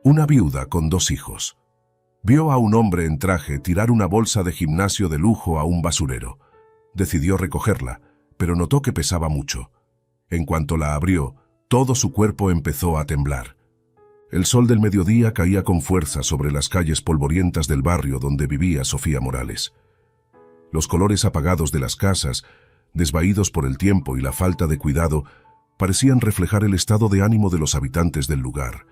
Una viuda con 2 hijos. Vio a un hombre en traje tirar una bolsa de gimnasio de lujo a un basurero. Decidió recogerla, pero notó que pesaba mucho. En cuanto la abrió, todo su cuerpo empezó a temblar. El sol del mediodía caía con fuerza sobre las calles polvorientas del barrio donde vivía Sofía Morales. Los colores apagados de las casas, desvaídos por el tiempo y la falta de cuidado, parecían reflejar el estado de ánimo de los habitantes del lugar.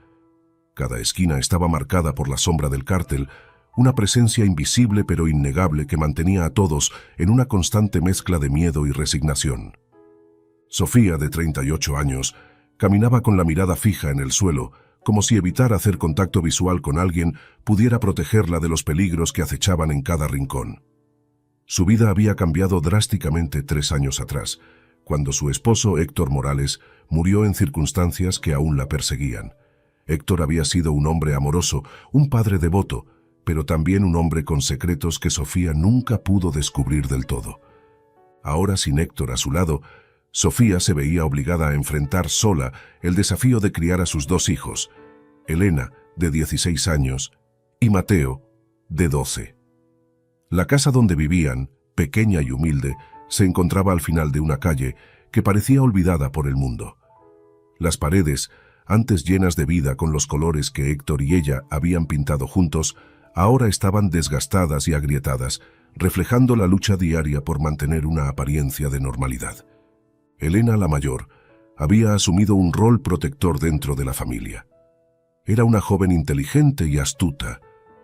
Cada esquina estaba marcada por la sombra del cártel, una presencia invisible pero innegable que mantenía a todos en una constante mezcla de miedo y resignación. Sofía, de 38 años, caminaba con la mirada fija en el suelo, como si evitar hacer contacto visual con alguien pudiera protegerla de los peligros que acechaban en cada rincón. Su vida había cambiado drásticamente 3 años atrás, cuando su esposo Héctor Morales murió en circunstancias que aún la perseguían. Héctor había sido un hombre amoroso, un padre devoto, pero también un hombre con secretos que Sofía nunca pudo descubrir del todo. Ahora, sin Héctor a su lado, Sofía se veía obligada a enfrentar sola el desafío de criar a sus 2 hijos, Elena, de 16 años, y Mateo, de 12. La casa donde vivían, pequeña y humilde, se encontraba al final de una calle que parecía olvidada por el mundo. Las paredes, antes llenas de vida con los colores que Héctor y ella habían pintado juntos, ahora estaban desgastadas y agrietadas, reflejando la lucha diaria por mantener una apariencia de normalidad. Elena, la mayor, había asumido un rol protector dentro de la familia. Era una joven inteligente y astuta,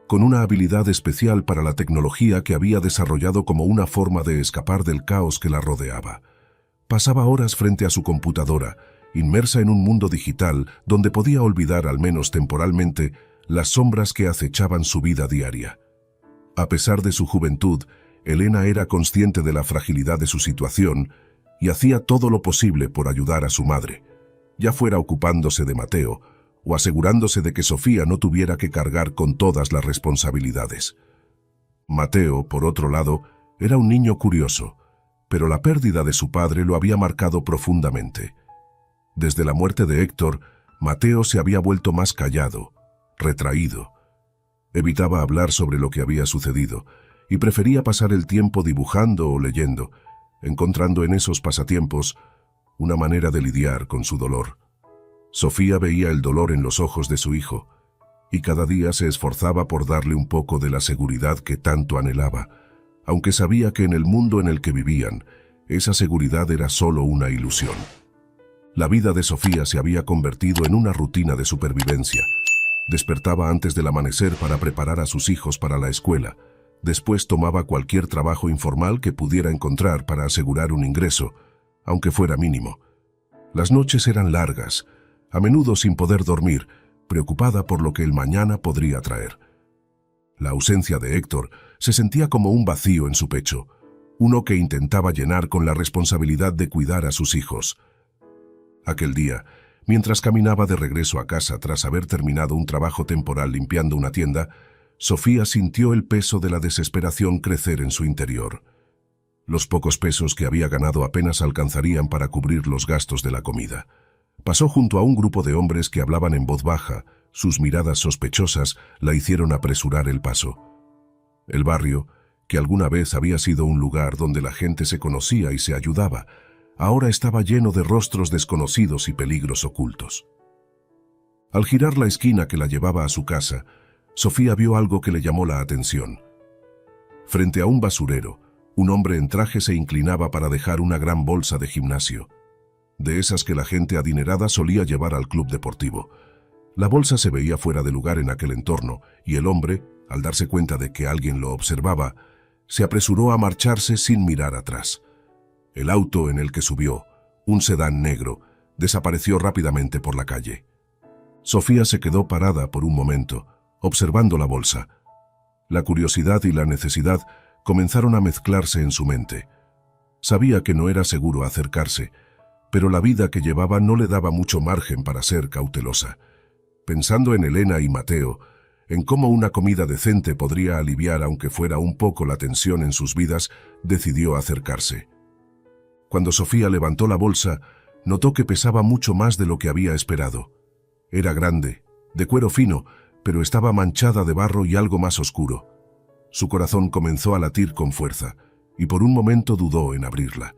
con una habilidad especial para la tecnología que había desarrollado como una forma de escapar del caos que la rodeaba. Pasaba horas frente a su computadora, inmersa en un mundo digital donde podía olvidar, al menos temporalmente, las sombras que acechaban su vida diaria. A pesar de su juventud, Elena era consciente de la fragilidad de su situación y hacía todo lo posible por ayudar a su madre, ya fuera ocupándose de Mateo o asegurándose de que Sofía no tuviera que cargar con todas las responsabilidades. Mateo, por otro lado, era un niño curioso, pero la pérdida de su padre lo había marcado profundamente. Desde la muerte de Héctor, Mateo se había vuelto más callado, retraído. Evitaba hablar sobre lo que había sucedido y prefería pasar el tiempo dibujando o leyendo, encontrando en esos pasatiempos una manera de lidiar con su dolor. Sofía veía el dolor en los ojos de su hijo y cada día se esforzaba por darle un poco de la seguridad que tanto anhelaba, aunque sabía que en el mundo en el que vivían, esa seguridad era solo una ilusión. La vida de Sofía se había convertido en una rutina de supervivencia. Despertaba antes del amanecer para preparar a sus hijos para la escuela. Después tomaba cualquier trabajo informal que pudiera encontrar para asegurar un ingreso, aunque fuera mínimo. Las noches eran largas, a menudo sin poder dormir, preocupada por lo que el mañana podría traer. La ausencia de Héctor se sentía como un vacío en su pecho, uno que intentaba llenar con la responsabilidad de cuidar a sus hijos. Aquel día, mientras caminaba de regreso a casa tras haber terminado un trabajo temporal limpiando una tienda, Sofía sintió el peso de la desesperación crecer en su interior. Los pocos pesos que había ganado apenas alcanzarían para cubrir los gastos de la comida. Pasó junto a un grupo de hombres que hablaban en voz baja. Sus miradas sospechosas la hicieron apresurar el paso. El barrio, que alguna vez había sido un lugar donde la gente se conocía y se ayudaba, ahora estaba lleno de rostros desconocidos y peligros ocultos. Al girar la esquina que la llevaba a su casa, Sofía vio algo que le llamó la atención. Frente a un basurero, un hombre en traje se inclinaba para dejar una gran bolsa de gimnasio, de esas que la gente adinerada solía llevar al club deportivo. La bolsa se veía fuera de lugar en aquel entorno, y el hombre, al darse cuenta de que alguien lo observaba, se apresuró a marcharse sin mirar atrás. El auto en el que subió, un sedán negro, desapareció rápidamente por la calle. Sofía se quedó parada por un momento, observando la bolsa. La curiosidad y la necesidad comenzaron a mezclarse en su mente. Sabía que no era seguro acercarse, pero la vida que llevaba no le daba mucho margen para ser cautelosa. Pensando en Elena y Mateo, en cómo una comida decente podría aliviar aunque fuera un poco la tensión en sus vidas, decidió acercarse. Cuando Sofía levantó la bolsa, notó que pesaba mucho más de lo que había esperado. Era grande, de cuero fino, pero estaba manchada de barro y algo más oscuro. Su corazón comenzó a latir con fuerza, y por un momento dudó en abrirla.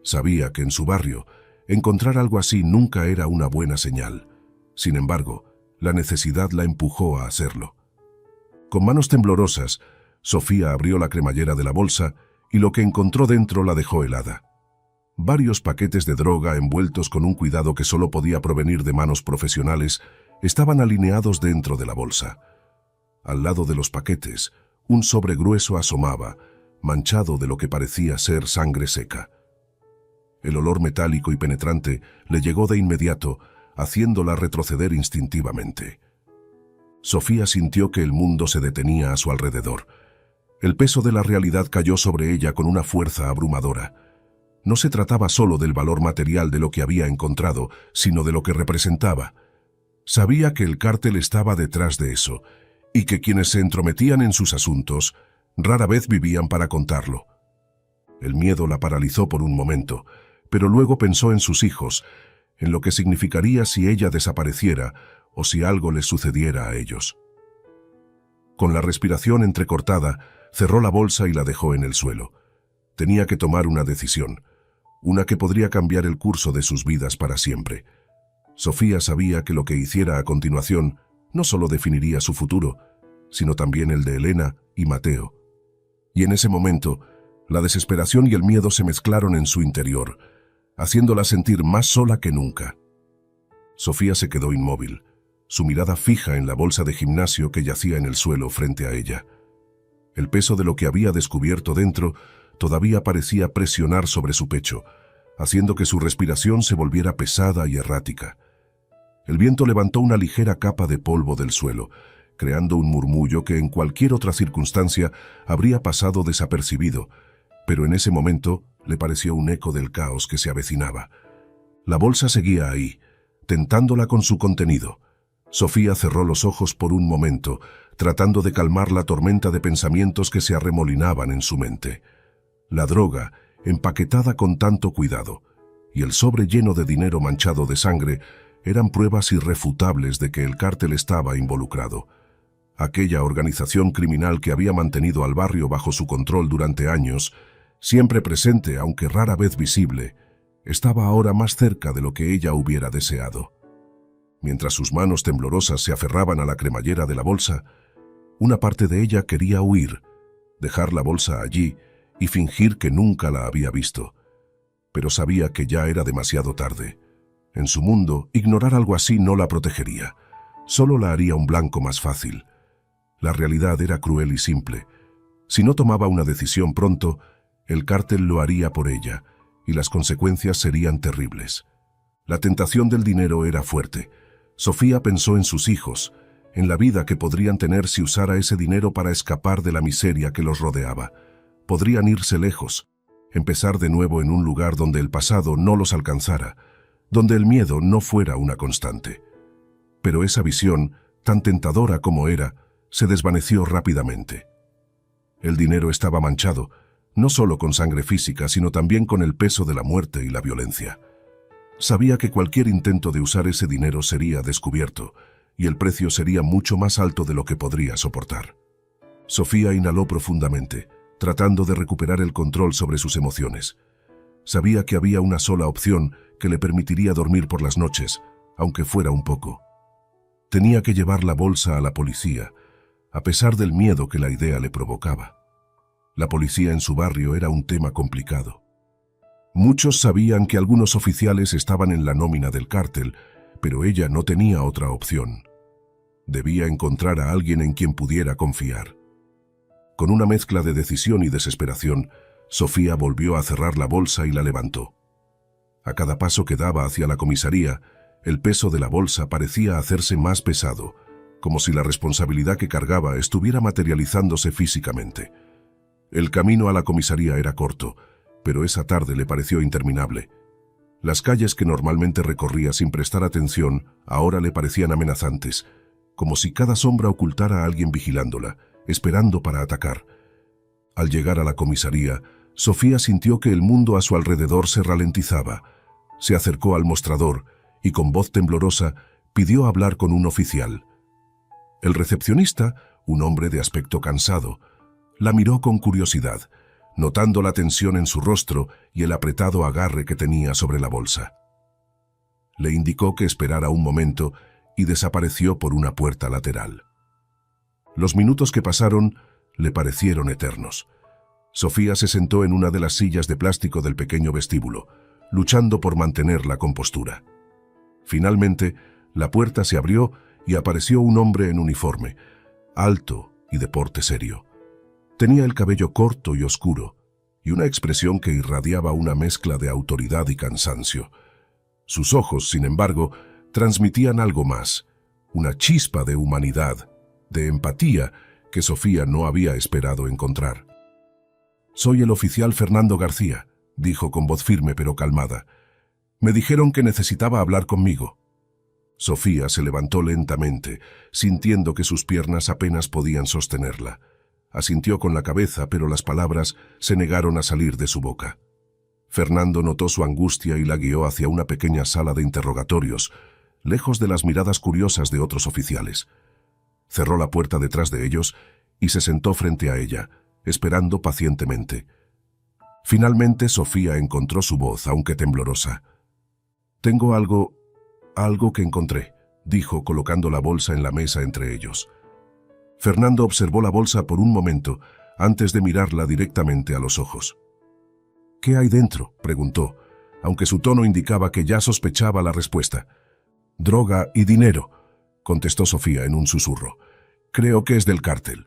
Sabía que en su barrio, encontrar algo así nunca era una buena señal. Sin embargo, la necesidad la empujó a hacerlo. Con manos temblorosas, Sofía abrió la cremallera de la bolsa y lo que encontró dentro la dejó helada. Varios paquetes de droga envueltos con un cuidado que solo podía provenir de manos profesionales estaban alineados dentro de la bolsa. Al lado de los paquetes, un sobre grueso asomaba, manchado de lo que parecía ser sangre seca. El olor metálico y penetrante le llegó de inmediato, haciéndola retroceder instintivamente. Sofía sintió que el mundo se detenía a su alrededor. El peso de la realidad cayó sobre ella con una fuerza abrumadora. No se trataba solo del valor material de lo que había encontrado, sino de lo que representaba. Sabía que el cártel estaba detrás de eso, y que quienes se entrometían en sus asuntos rara vez vivían para contarlo. El miedo la paralizó por un momento, pero luego pensó en sus hijos, en lo que significaría si ella desapareciera o si algo les sucediera a ellos. Con la respiración entrecortada, cerró la bolsa y la dejó en el suelo. Tenía que tomar una decisión, una que podría cambiar el curso de sus vidas para siempre. Sofía sabía que lo que hiciera a continuación no solo definiría su futuro, sino también el de Elena y Mateo. Y en ese momento, la desesperación y el miedo se mezclaron en su interior, haciéndola sentir más sola que nunca. Sofía se quedó inmóvil, su mirada fija en la bolsa de gimnasio que yacía en el suelo frente a ella. El peso de lo que había descubierto dentro todavía parecía presionar sobre su pecho, haciendo que su respiración se volviera pesada y errática. El viento levantó una ligera capa de polvo del suelo, creando un murmullo que en cualquier otra circunstancia habría pasado desapercibido, pero en ese momento le pareció un eco del caos que se avecinaba. La bolsa seguía ahí, tentándola con su contenido. Sofía cerró los ojos por un momento, tratando de calmar la tormenta de pensamientos que se arremolinaban en su mente. La droga, empaquetada con tanto cuidado, y el sobre lleno de dinero manchado de sangre, eran pruebas irrefutables de que el cártel estaba involucrado. Aquella organización criminal que había mantenido al barrio bajo su control durante años, siempre presente aunque rara vez visible, estaba ahora más cerca de lo que ella hubiera deseado. Mientras sus manos temblorosas se aferraban a la cremallera de la bolsa, una parte de ella quería huir, dejar la bolsa allí y fingir que nunca la había visto. Pero sabía que ya era demasiado tarde. En su mundo, ignorar algo así no la protegería, solo la haría un blanco más fácil. La realidad era cruel y simple. Si no tomaba una decisión pronto, el cártel lo haría por ella, y las consecuencias serían terribles. La tentación del dinero era fuerte. Sofía pensó en sus hijos, en la vida que podrían tener si usara ese dinero para escapar de la miseria que los rodeaba. Podrían irse lejos, empezar de nuevo en un lugar donde el pasado no los alcanzara, donde el miedo no fuera una constante. Pero esa visión, tan tentadora como era, se desvaneció rápidamente. El dinero estaba manchado, no solo con sangre física, sino también con el peso de la muerte y la violencia. Sabía que cualquier intento de usar ese dinero sería descubierto, y el precio sería mucho más alto de lo que podría soportar. Sofía inhaló profundamente, tratando de recuperar el control sobre sus emociones. Sabía que había una sola opción que le permitiría dormir por las noches, aunque fuera un poco. Tenía que llevar la bolsa a la policía, a pesar del miedo que la idea le provocaba. La policía en su barrio era un tema complicado. Muchos sabían que algunos oficiales estaban en la nómina del cártel, pero ella no tenía otra opción. Debía encontrar a alguien en quien pudiera confiar. Con una mezcla de decisión y desesperación, Sofía volvió a cerrar la bolsa y la levantó. A cada paso que daba hacia la comisaría, el peso de la bolsa parecía hacerse más pesado, como si la responsabilidad que cargaba estuviera materializándose físicamente. El camino a la comisaría era corto, pero esa tarde le pareció interminable. Las calles que normalmente recorría sin prestar atención ahora le parecían amenazantes, como si cada sombra ocultara a alguien vigilándola, esperando para atacar. Al llegar a la comisaría, Sofía sintió que el mundo a su alrededor se ralentizaba. Se acercó al mostrador y con voz temblorosa pidió hablar con un oficial. El recepcionista, un hombre de aspecto cansado, la miró con curiosidad, notando la tensión en su rostro y el apretado agarre que tenía sobre la bolsa. Le indicó que esperara un momento y desapareció por una puerta lateral. Los minutos que pasaron le parecieron eternos. Sofía se sentó en una de las sillas de plástico del pequeño vestíbulo, luchando por mantener la compostura. Finalmente, la puerta se abrió y apareció un hombre en uniforme, alto y de porte serio. Tenía el cabello corto y oscuro, y una expresión que irradiaba una mezcla de autoridad y cansancio. Sus ojos, sin embargo, transmitían algo más, una chispa de humanidad, de empatía que Sofía no había esperado encontrar. «Soy el oficial Fernando García», dijo con voz firme pero calmada. «Me dijeron que necesitaba hablar conmigo». Sofía se levantó lentamente, sintiendo que sus piernas apenas podían sostenerla. Asintió con la cabeza, pero las palabras se negaron a salir de su boca. Fernando notó su angustia y la guió hacia una pequeña sala de interrogatorios, lejos de las miradas curiosas de otros oficiales. Cerró la puerta detrás de ellos y se sentó frente a ella, esperando pacientemente. Finalmente Sofía encontró su voz, aunque temblorosa. «Tengo algo que encontré», dijo, colocando la bolsa en la mesa entre ellos. Fernando observó la bolsa por un momento, antes de mirarla directamente a los ojos. «¿Qué hay dentro?», preguntó, aunque su tono indicaba que ya sospechaba la respuesta. «Droga y dinero», contestó Sofía en un susurro. «Creo que es del cártel».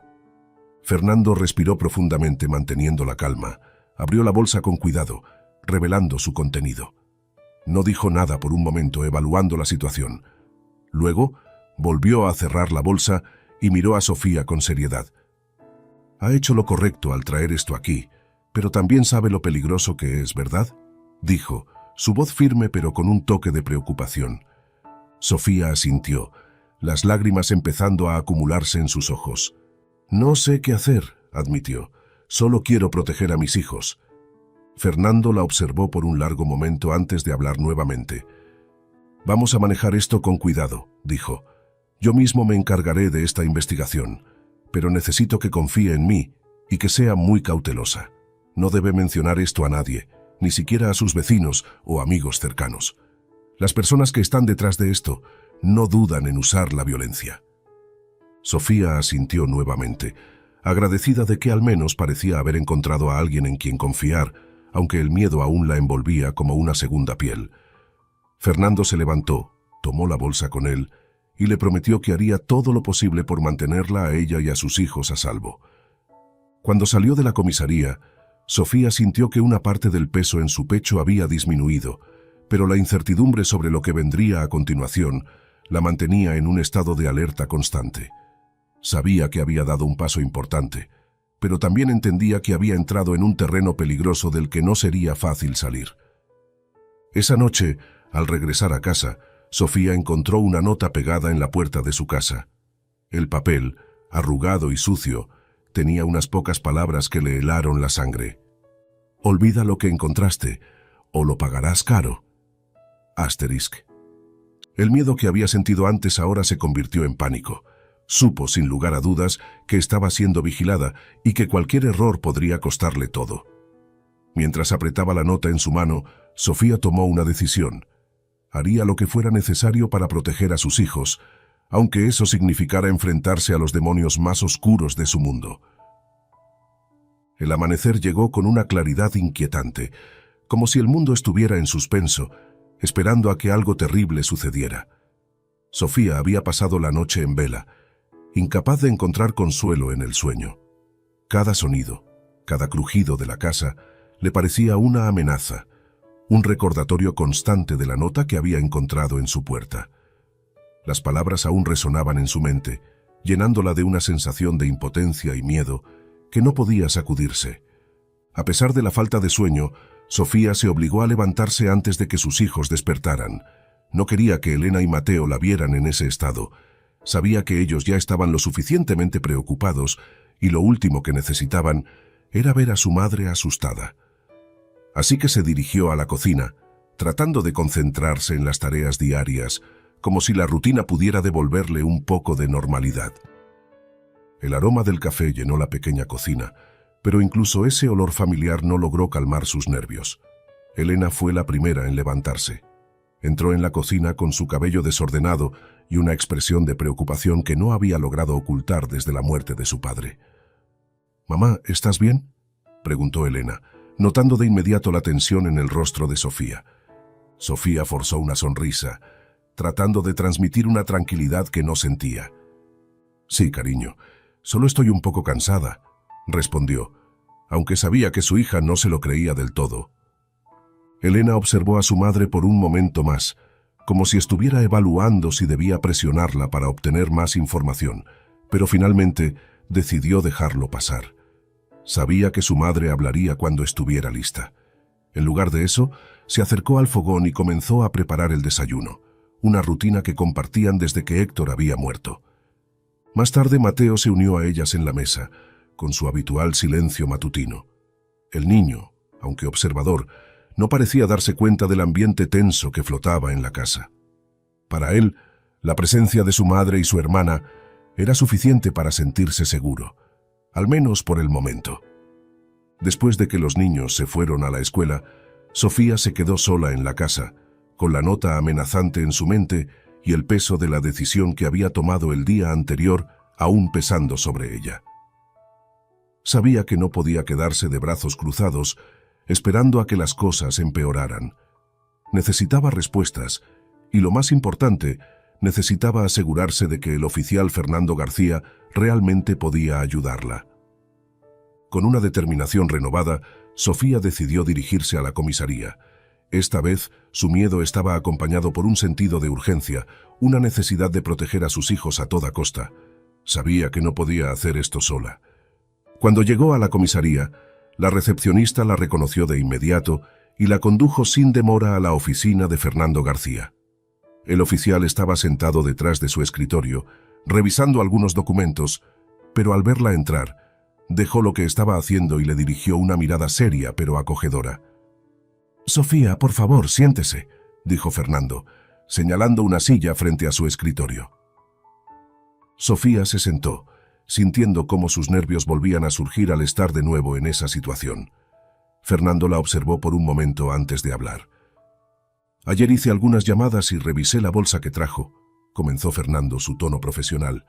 Fernando respiró profundamente, manteniendo la calma. Abrió la bolsa con cuidado, revelando su contenido. No dijo nada por un momento, evaluando la situación. Luego, volvió a cerrar la bolsa y miró a Sofía con seriedad. «Ha hecho lo correcto al traer esto aquí, pero también sabe lo peligroso que es, ¿verdad?», dijo, su voz firme pero con un toque de preocupación. Sofía asintió, las lágrimas empezando a acumularse en sus ojos. «No sé qué hacer», admitió. «Solo quiero proteger a mis hijos». Fernando la observó por un largo momento antes de hablar nuevamente. «Vamos a manejar esto con cuidado», dijo. «Yo mismo me encargaré de esta investigación, pero necesito que confíe en mí y que sea muy cautelosa. No debe mencionar esto a nadie, ni siquiera a sus vecinos o amigos cercanos. Las personas que están detrás de esto no dudan en usar la violencia». Sofía asintió nuevamente, agradecida de que al menos parecía haber encontrado a alguien en quien confiar, aunque el miedo aún la envolvía como una segunda piel. Fernando se levantó, tomó la bolsa con él y le prometió que haría todo lo posible por mantenerla a ella y a sus hijos a salvo. Cuando salió de la comisaría, Sofía sintió que una parte del peso en su pecho había disminuido, pero la incertidumbre sobre lo que vendría a continuación la mantenía en un estado de alerta constante. Sabía que había dado un paso importante, pero también entendía que había entrado en un terreno peligroso del que no sería fácil salir. Esa noche, al regresar a casa, Sofía encontró una nota pegada en la puerta de su casa. El papel, arrugado y sucio, tenía unas pocas palabras que le helaron la sangre. «Olvida lo que encontraste, o lo pagarás caro». Asterisk. El miedo que había sentido antes ahora se convirtió en pánico. Supo, sin lugar a dudas, que estaba siendo vigilada y que cualquier error podría costarle todo. Mientras apretaba la nota en su mano, Sofía tomó una decisión. Haría lo que fuera necesario para proteger a sus hijos, aunque eso significara enfrentarse a los demonios más oscuros de su mundo. El amanecer llegó con una claridad inquietante, como si el mundo estuviera en suspenso, esperando a que algo terrible sucediera. Sofía había pasado la noche en vela, incapaz de encontrar consuelo en el sueño. Cada sonido, cada crujido de la casa, le parecía una amenaza, un recordatorio constante de la nota que había encontrado en su puerta. Las palabras aún resonaban en su mente, llenándola de una sensación de impotencia y miedo que no podía sacudirse. A pesar de la falta de sueño, Sofía se obligó a levantarse antes de que sus hijos despertaran. No quería que Elena y Mateo la vieran en ese estado. Sabía que ellos ya estaban lo suficientemente preocupados y lo último que necesitaban era ver a su madre asustada. Así que se dirigió a la cocina, tratando de concentrarse en las tareas diarias, como si la rutina pudiera devolverle un poco de normalidad. El aroma del café llenó la pequeña cocina, pero incluso ese olor familiar no logró calmar sus nervios. Elena fue la primera en levantarse. Entró en la cocina con su cabello desordenado y una expresión de preocupación que no había logrado ocultar desde la muerte de su padre. «Mamá, ¿estás bien?», preguntó Elena, notando de inmediato la tensión en el rostro de Sofía. Sofía forzó una sonrisa, tratando de transmitir una tranquilidad que no sentía. «Sí, cariño, solo estoy un poco cansada», respondió, aunque sabía que su hija no se lo creía del todo. Elena observó a su madre por un momento más, como si estuviera evaluando si debía presionarla para obtener más información, pero finalmente decidió dejarlo pasar. Sabía que su madre hablaría cuando estuviera lista. En lugar de eso, se acercó al fogón y comenzó a preparar el desayuno, una rutina que compartían desde que Héctor había muerto. Más tarde Mateo se unió a ellas en la mesa, con su habitual silencio matutino. El niño, aunque observador, no parecía darse cuenta del ambiente tenso que flotaba en la casa. Para él, la presencia de su madre y su hermana era suficiente para sentirse seguro, al menos por el momento. Después de que los niños se fueron a la escuela, Sofía se quedó sola en la casa, con la nota amenazante en su mente y el peso de la decisión que había tomado el día anterior aún pesando sobre ella. Sabía que no podía quedarse de brazos cruzados, esperando a que las cosas empeoraran. Necesitaba respuestas, y lo más importante, necesitaba asegurarse de que el oficial Fernando García realmente podía ayudarla. Con una determinación renovada, Sofía decidió dirigirse a la comisaría. Esta vez, su miedo estaba acompañado por un sentido de urgencia, una necesidad de proteger a sus hijos a toda costa. Sabía que no podía hacer esto sola. Cuando llegó a la comisaría, la recepcionista la reconoció de inmediato y la condujo sin demora a la oficina de Fernando García. El oficial estaba sentado detrás de su escritorio, revisando algunos documentos, pero al verla entrar, dejó lo que estaba haciendo y le dirigió una mirada seria pero acogedora. «Sofía, por favor, siéntese», dijo Fernando, señalando una silla frente a su escritorio. Sofía se sentó, sintiendo cómo sus nervios volvían a surgir al estar de nuevo en esa situación. Fernando la observó por un momento antes de hablar. «Ayer hice algunas llamadas y revisé la bolsa que trajo», comenzó Fernando su tono profesional.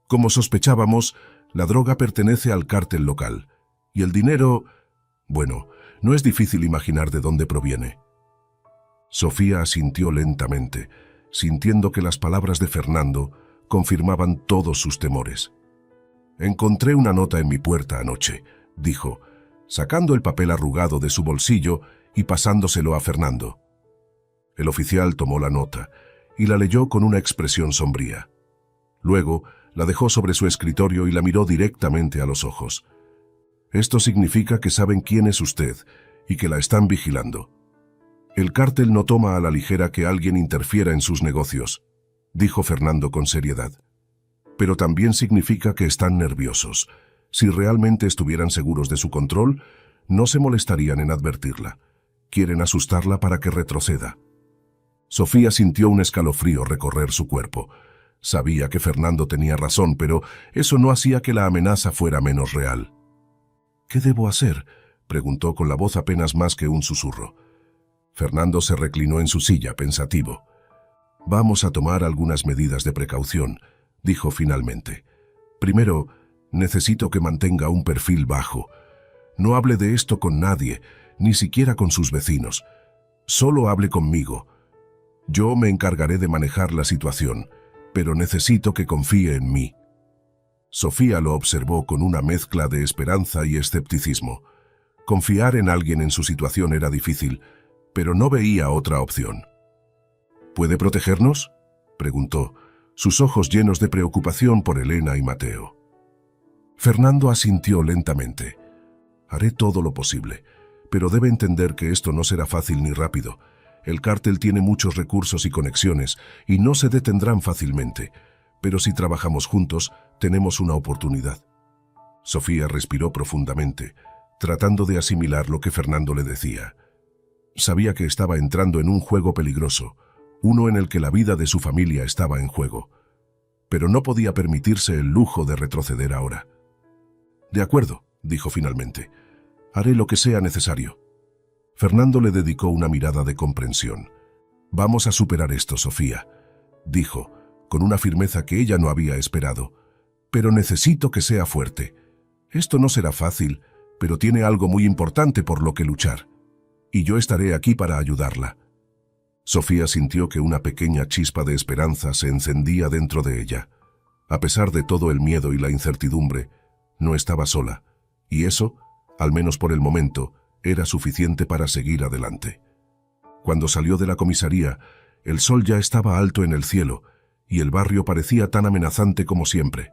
«Como sospechábamos, la droga pertenece al cártel local, y el dinero... bueno, no es difícil imaginar de dónde proviene». Sofía asintió lentamente, sintiendo que las palabras de Fernando confirmaban todos sus temores. «Encontré una nota en mi puerta anoche», dijo, sacando el papel arrugado de su bolsillo y pasándoselo a Fernando. El oficial tomó la nota y la leyó con una expresión sombría. Luego, la dejó sobre su escritorio y la miró directamente a los ojos. «Esto significa que saben quién es usted y que la están vigilando. El cártel no toma a la ligera que alguien interfiera en sus negocios», dijo Fernando con seriedad. «Pero también significa que están nerviosos. Si realmente estuvieran seguros de su control, no se molestarían en advertirla. Quieren asustarla para que retroceda». Sofía sintió un escalofrío recorrer su cuerpo. Sabía que Fernando tenía razón, pero eso no hacía que la amenaza fuera menos real. «¿Qué debo hacer?», preguntó con la voz apenas más que un susurro. Fernando se reclinó en su silla, pensativo. «Vamos a tomar algunas medidas de precaución», dijo finalmente. «Primero, necesito que mantenga un perfil bajo. No hable de esto con nadie, ni siquiera con sus vecinos. Solo hable conmigo. Yo me encargaré de manejar la situación, pero necesito que confíe en mí». Sofía lo observó con una mezcla de esperanza y escepticismo. Confiar en alguien en su situación era difícil, pero no veía otra opción. «¿Puede protegernos?», preguntó, sus ojos llenos de preocupación por Elena y Mateo. Fernando asintió lentamente. «Haré todo lo posible, pero debe entender que esto no será fácil ni rápido. El cártel tiene muchos recursos y conexiones, y no se detendrán fácilmente. Pero si trabajamos juntos, tenemos una oportunidad». Sofía respiró profundamente, tratando de asimilar lo que Fernando le decía. Sabía que estaba entrando en un juego peligroso, uno en el que la vida de su familia estaba en juego. Pero no podía permitirse el lujo de retroceder ahora. «De acuerdo», dijo finalmente. «Haré lo que sea necesario». Fernando le dedicó una mirada de comprensión. «Vamos a superar esto, Sofía», dijo, con una firmeza que ella no había esperado. «Pero necesito que sea fuerte. Esto no será fácil, pero tiene algo muy importante por lo que luchar. Y yo estaré aquí para ayudarla». Sofía sintió que una pequeña chispa de esperanza se encendía dentro de ella. A pesar de todo el miedo y la incertidumbre, no estaba sola, y eso, al menos por el momento, era suficiente para seguir adelante. Cuando salió de la comisaría, el sol ya estaba alto en el cielo, y el barrio parecía tan amenazante como siempre.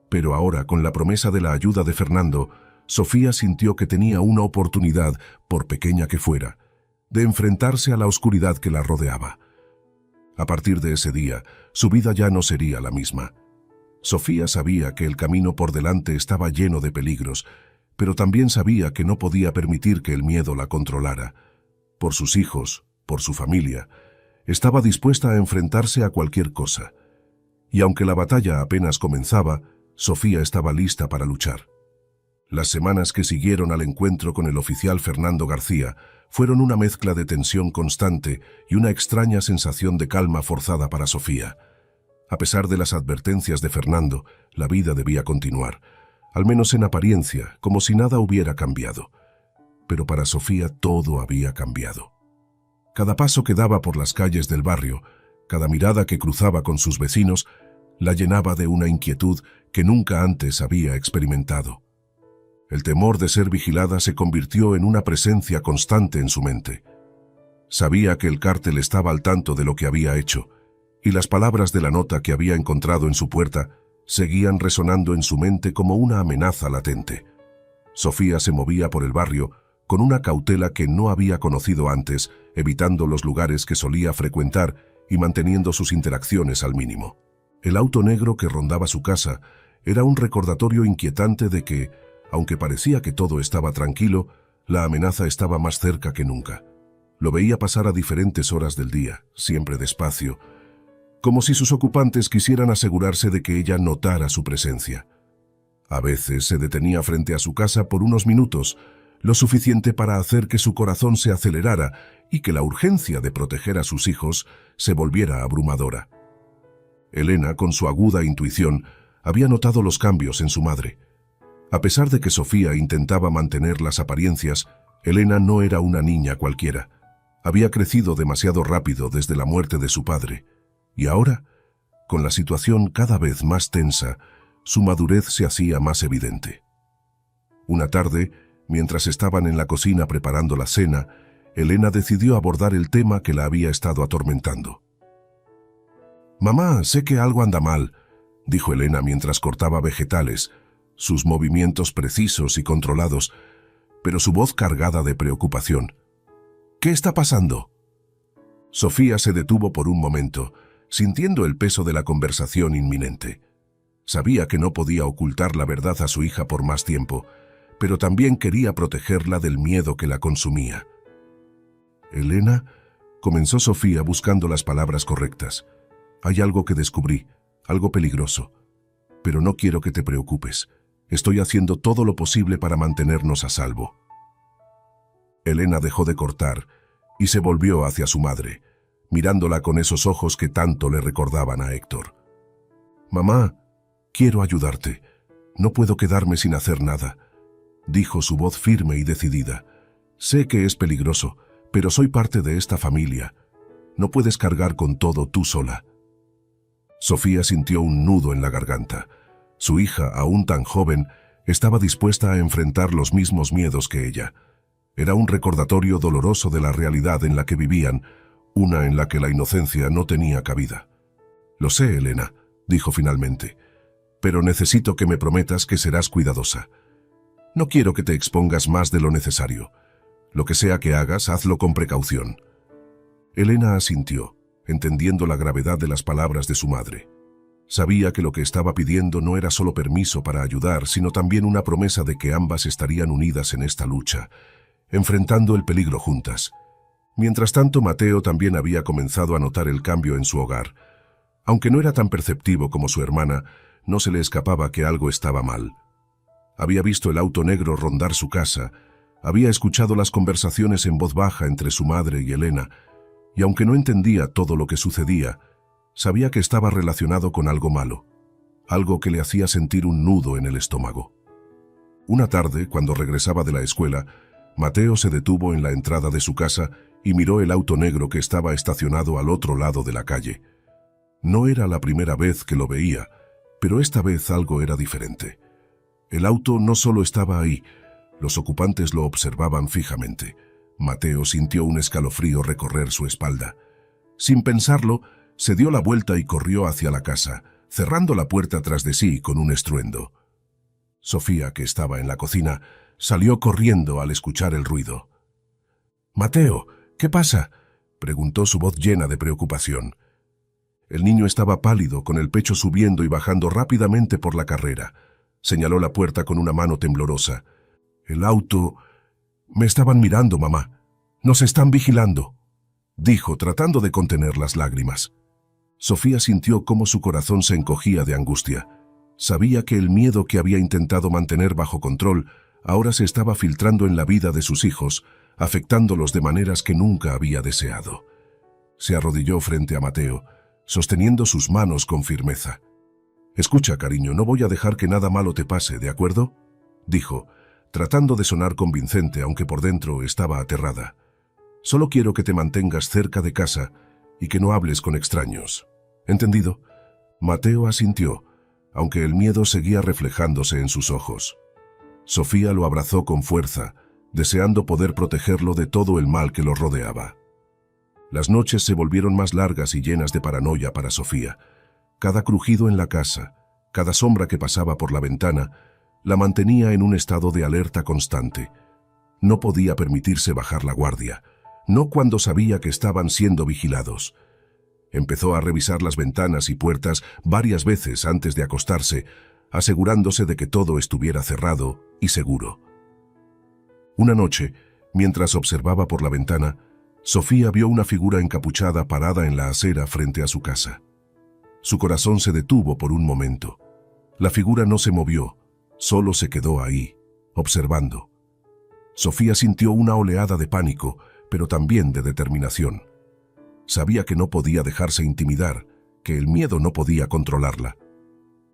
Pero ahora, con la promesa de la ayuda de Fernando, Sofía sintió que tenía una oportunidad, por pequeña que fuera, de enfrentarse a la oscuridad que la rodeaba. A partir de ese día, su vida ya no sería la misma. Sofía sabía que el camino por delante estaba lleno de peligros, pero también sabía que no podía permitir que el miedo la controlara. Por sus hijos, por su familia, estaba dispuesta a enfrentarse a cualquier cosa. Y aunque la batalla apenas comenzaba, Sofía estaba lista para luchar. Las semanas que siguieron al encuentro con el oficial Fernando García fueron una mezcla de tensión constante y una extraña sensación de calma forzada para Sofía. A pesar de las advertencias de Fernando, la vida debía continuar, al menos en apariencia, como si nada hubiera cambiado. Pero para Sofía todo había cambiado. Cada paso que daba por las calles del barrio, cada mirada que cruzaba con sus vecinos, la llenaba de una inquietud que nunca antes había experimentado. El temor de ser vigilada se convirtió en una presencia constante en su mente. Sabía que el cártel estaba al tanto de lo que había hecho, y las palabras de la nota que había encontrado en su puerta seguían resonando en su mente como una amenaza latente. Sofía se movía por el barrio con una cautela que no había conocido antes, evitando los lugares que solía frecuentar y manteniendo sus interacciones al mínimo. El auto negro que rondaba su casa era un recordatorio inquietante de que, aunque parecía que todo estaba tranquilo, la amenaza estaba más cerca que nunca. Lo veía pasar a diferentes horas del día, siempre despacio, como si sus ocupantes quisieran asegurarse de que ella notara su presencia. A veces se detenía frente a su casa por unos minutos, lo suficiente para hacer que su corazón se acelerara y que la urgencia de proteger a sus hijos se volviera abrumadora. Elena, con su aguda intuición, había notado los cambios en su madre. A pesar de que Sofía intentaba mantener las apariencias, Elena no era una niña cualquiera. Había crecido demasiado rápido desde la muerte de su padre. Y ahora, con la situación cada vez más tensa, su madurez se hacía más evidente. Una tarde, mientras estaban en la cocina preparando la cena, Elena decidió abordar el tema que la había estado atormentando. «Mamá, sé que algo anda mal», dijo Elena mientras cortaba vegetales, sus movimientos precisos y controlados, pero su voz cargada de preocupación. «¿Qué está pasando?» Sofía se detuvo por un momento, sintiendo el peso de la conversación inminente. Sabía que no podía ocultar la verdad a su hija por más tiempo, pero también quería protegerla del miedo que la consumía. «Elena», comenzó Sofía buscando las palabras correctas. «Hay algo que descubrí, algo peligroso. Pero no quiero que te preocupes. Estoy haciendo todo lo posible para mantenernos a salvo». Elena dejó de cortar y se volvió hacia su madre, mirándola con esos ojos que tanto le recordaban a Héctor. «Mamá, quiero ayudarte. No puedo quedarme sin hacer nada», dijo su voz firme y decidida. «Sé que es peligroso, pero soy parte de esta familia. No puedes cargar con todo tú sola». Sofía sintió un nudo en la garganta. Su hija, aún tan joven, estaba dispuesta a enfrentar los mismos miedos que ella. Era un recordatorio doloroso de la realidad en la que vivían, una en la que la inocencia no tenía cabida. «Lo sé, Elena», dijo finalmente, «pero necesito que me prometas que serás cuidadosa. No quiero que te expongas más de lo necesario. Lo que sea que hagas, hazlo con precaución». Elena asintió, entendiendo la gravedad de las palabras de su madre. Sabía que lo que estaba pidiendo no era solo permiso para ayudar, sino también una promesa de que ambas estarían unidas en esta lucha, enfrentando el peligro juntas. Mientras tanto, Mateo también había comenzado a notar el cambio en su hogar. Aunque no era tan perceptivo como su hermana, no se le escapaba que algo estaba mal. Había visto el auto negro rondar su casa, había escuchado las conversaciones en voz baja entre su madre y Elena, y aunque no entendía todo lo que sucedía, sabía que estaba relacionado con algo malo, algo que le hacía sentir un nudo en el estómago. Una tarde, cuando regresaba de la escuela, Mateo se detuvo en la entrada de su casa y miró el auto negro que estaba estacionado al otro lado de la calle. No era la primera vez que lo veía, pero esta vez algo era diferente. El auto no solo estaba ahí, los ocupantes lo observaban fijamente. Mateo sintió un escalofrío recorrer su espalda. Sin pensarlo, se dio la vuelta y corrió hacia la casa, cerrando la puerta tras de sí con un estruendo. Sofía, que estaba en la cocina, salió corriendo al escuchar el ruido. «Mateo, ¿qué pasa?», preguntó su voz llena de preocupación. El niño estaba pálido, con el pecho subiendo y bajando rápidamente por la carrera. Señaló la puerta con una mano temblorosa. «El auto... Me estaban mirando, mamá. Nos están vigilando», dijo, tratando de contener las lágrimas. Sofía sintió cómo su corazón se encogía de angustia. Sabía que el miedo que había intentado mantener bajo control ahora se estaba filtrando en la vida de sus hijos, afectándolos de maneras que nunca había deseado. Se arrodilló frente a Mateo, sosteniendo sus manos con firmeza. «Escucha, cariño, no voy a dejar que nada malo te pase, ¿de acuerdo?», dijo, tratando de sonar convincente, aunque por dentro estaba aterrada. «Solo quiero que te mantengas cerca de casa y que no hables con extraños. ¿Entendido?». Mateo asintió, aunque el miedo seguía reflejándose en sus ojos. Sofía lo abrazó con fuerza, deseando poder protegerlo de todo el mal que lo rodeaba. Las noches se volvieron más largas y llenas de paranoia para Sofía. Cada crujido en la casa, cada sombra que pasaba por la ventana, la mantenía en un estado de alerta constante. No podía permitirse bajar la guardia, no cuando sabía que estaban siendo vigilados. Empezó a revisar las ventanas y puertas varias veces antes de acostarse, asegurándose de que todo estuviera cerrado y seguro. Una noche, mientras observaba por la ventana, Sofía vio una figura encapuchada parada en la acera frente a su casa. Su corazón se detuvo por un momento. La figura no se movió, solo se quedó ahí, observando. Sofía sintió una oleada de pánico, pero también de determinación. Sabía que no podía dejarse intimidar, que el miedo no podía controlarla.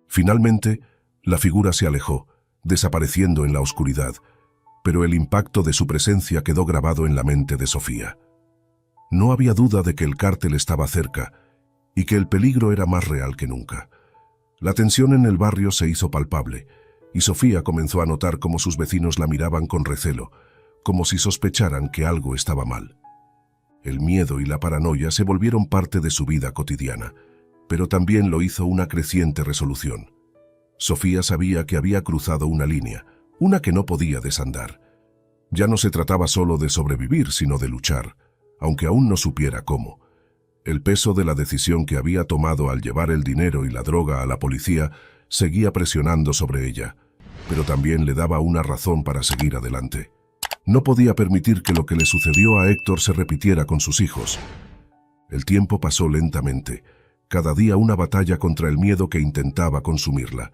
Finalmente, la figura se alejó, desapareciendo en la oscuridad, pero el impacto de su presencia quedó grabado en la mente de Sofía. No había duda de que el cártel estaba cerca y que el peligro era más real que nunca. La tensión en el barrio se hizo palpable, y Sofía comenzó a notar cómo sus vecinos la miraban con recelo, como si sospecharan que algo estaba mal. El miedo y la paranoia se volvieron parte de su vida cotidiana, pero también lo hizo una creciente resolución. Sofía sabía que había cruzado una línea, una que no podía desandar. Ya no se trataba solo de sobrevivir, sino de luchar, aunque aún no supiera cómo. El peso de la decisión que había tomado al llevar el dinero y la droga a la policía seguía presionando sobre ella, pero también le daba una razón para seguir adelante. No podía permitir que lo que le sucedió a Héctor se repitiera con sus hijos. El tiempo pasó lentamente, cada día una batalla contra el miedo que intentaba consumirla.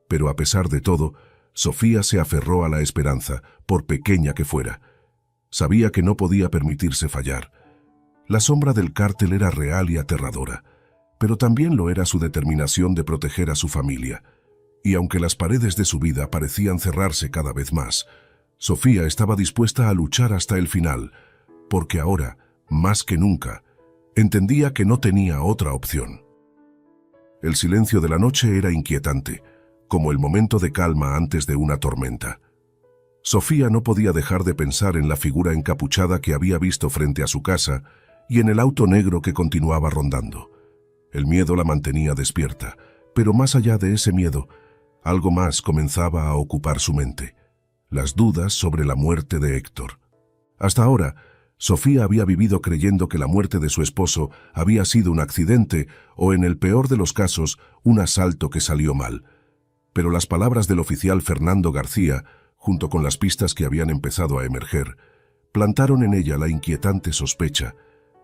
Pero a pesar de todo, Sofía se aferró a la esperanza, por pequeña que fuera. Sabía que no podía permitirse fallar. La sombra del cártel era real y aterradora, pero también lo era su determinación de proteger a su familia. Y aunque las paredes de su vida parecían cerrarse cada vez más, Sofía estaba dispuesta a luchar hasta el final, porque ahora, más que nunca, entendía que no tenía otra opción. El silencio de la noche era inquietante, como el momento de calma antes de una tormenta. Sofía no podía dejar de pensar en la figura encapuchada que había visto frente a su casa y en el auto negro que continuaba rondando. El miedo la mantenía despierta, pero más allá de ese miedo, algo más comenzaba a ocupar su mente: las dudas sobre la muerte de Héctor. Hasta ahora, Sofía había vivido creyendo que la muerte de su esposo había sido un accidente o, en el peor de los casos, un asalto que salió mal. Pero las palabras del oficial Fernando García, junto con las pistas que habían empezado a emerger, plantaron en ella la inquietante sospecha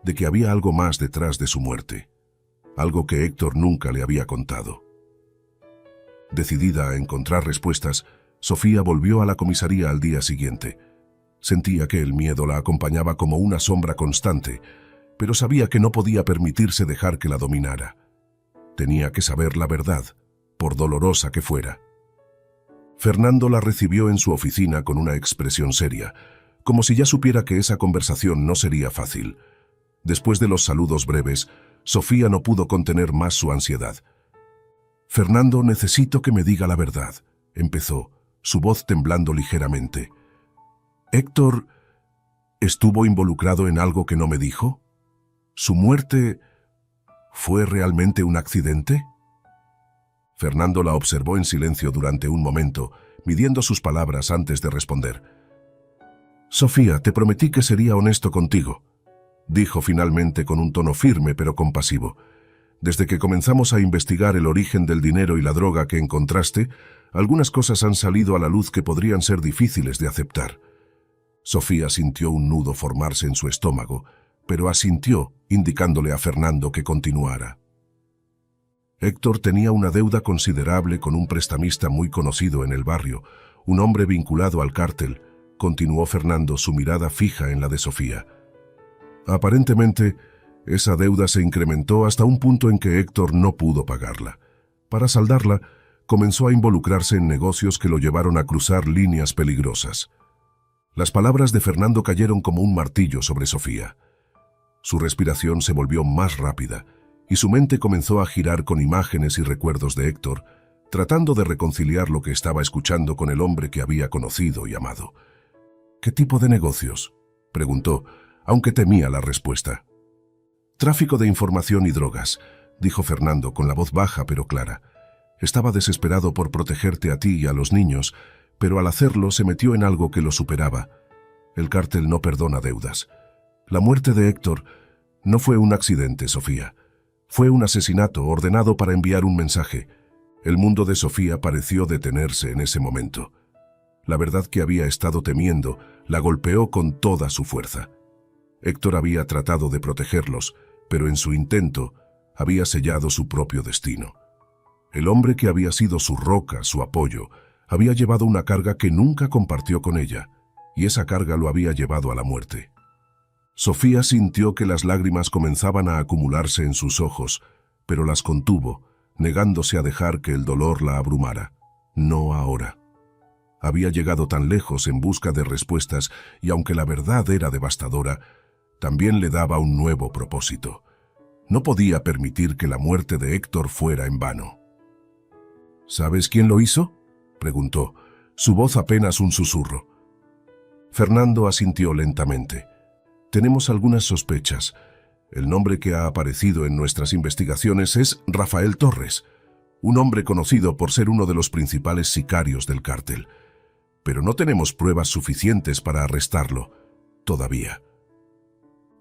de que había algo más detrás de su muerte, algo que Héctor nunca le había contado. Decidida a encontrar respuestas, Sofía volvió a la comisaría al día siguiente. Sentía que el miedo la acompañaba como una sombra constante, pero sabía que no podía permitirse dejar que la dominara. Tenía que saber la verdad, por dolorosa que fuera. Fernando la recibió en su oficina con una expresión seria, como si ya supiera que esa conversación no sería fácil. Después de los saludos breves, Sofía no pudo contener más su ansiedad. «Fernando, necesito que me diga la verdad», empezó, su voz temblando ligeramente. «¿Héctor estuvo involucrado en algo que no me dijo? ¿Su muerte fue realmente un accidente?» Fernando la observó en silencio durante un momento, midiendo sus palabras antes de responder. «Sofía, te prometí que sería honesto contigo», dijo finalmente con un tono firme pero compasivo. «Desde que comenzamos a investigar el origen del dinero y la droga que encontraste, algunas cosas han salido a la luz que podrían ser difíciles de aceptar». Sofía sintió un nudo formarse en su estómago, pero asintió, indicándole a Fernando que continuara. Héctor tenía una deuda considerable con un prestamista muy conocido en el barrio, un hombre vinculado al cártel, continuó Fernando, su mirada fija en la de Sofía. Aparentemente, esa deuda se incrementó hasta un punto en que Héctor no pudo pagarla. Para saldarla, comenzó a involucrarse en negocios que lo llevaron a cruzar líneas peligrosas. Las palabras de Fernando cayeron como un martillo sobre Sofía. Su respiración se volvió más rápida, y su mente comenzó a girar con imágenes y recuerdos de Héctor, tratando de reconciliar lo que estaba escuchando con el hombre que había conocido y amado. «¿Qué tipo de negocios?», preguntó, aunque temía la respuesta. «Tráfico de información y drogas», dijo Fernando con la voz baja pero clara. Estaba desesperado por protegerte a ti y a los niños, pero al hacerlo se metió en algo que lo superaba. El cártel no perdona deudas. La muerte de Héctor no fue un accidente, Sofía. Fue un asesinato ordenado para enviar un mensaje. El mundo de Sofía pareció detenerse en ese momento. La verdad que había estado temiendo la golpeó con toda su fuerza. Héctor había tratado de protegerlos, pero en su intento había sellado su propio destino. El hombre que había sido su roca, su apoyo, había llevado una carga que nunca compartió con ella, y esa carga lo había llevado a la muerte. Sofía sintió que las lágrimas comenzaban a acumularse en sus ojos, pero las contuvo, negándose a dejar que el dolor la abrumara. No ahora. Había llegado tan lejos en busca de respuestas y aunque la verdad era devastadora, también le daba un nuevo propósito. No podía permitir que la muerte de Héctor fuera en vano. «¿Sabes quién lo hizo?», preguntó, su voz apenas un susurro. Fernando asintió lentamente. «Tenemos algunas sospechas. El nombre que ha aparecido en nuestras investigaciones es Rafael Torres, un hombre conocido por ser uno de los principales sicarios del cártel. Pero no tenemos pruebas suficientes para arrestarlo, todavía».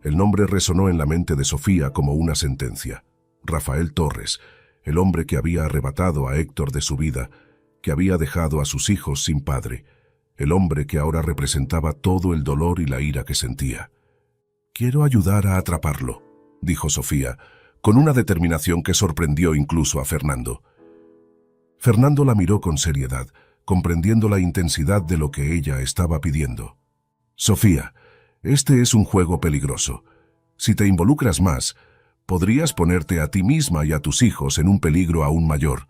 El nombre resonó en la mente de Sofía como una sentencia. Rafael Torres, el hombre que había arrebatado a Héctor de su vida, que había dejado a sus hijos sin padre, el hombre que ahora representaba todo el dolor y la ira que sentía. «Quiero ayudar a atraparlo», dijo Sofía, con una determinación que sorprendió incluso a Fernando. Fernando la miró con seriedad, comprendiendo la intensidad de lo que ella estaba pidiendo. «Sofía, este es un juego peligroso. Si te involucras más, podrías ponerte a ti misma y a tus hijos en un peligro aún mayor.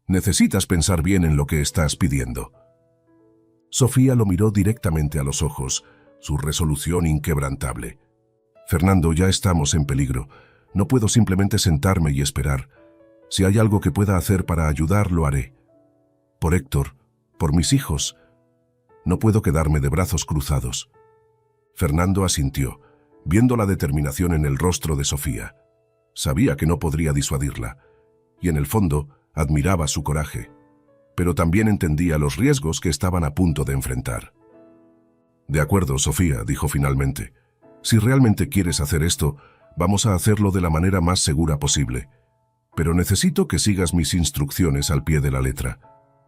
Necesitas pensar bien en lo que estás pidiendo». Sofía lo miró directamente a los ojos, su resolución inquebrantable. «Fernando, ya estamos en peligro. No puedo simplemente sentarme y esperar. Si hay algo que pueda hacer para ayudar, lo haré. Por Héctor, por mis hijos. No puedo quedarme de brazos cruzados». Fernando asintió, viendo la determinación en el rostro de Sofía. Sabía que no podría disuadirla, y en el fondo admiraba su coraje, pero también entendía los riesgos que estaban a punto de enfrentar. «De acuerdo, Sofía», dijo finalmente. «Si realmente quieres hacer esto, vamos a hacerlo de la manera más segura posible. Pero necesito que sigas mis instrucciones al pie de la letra.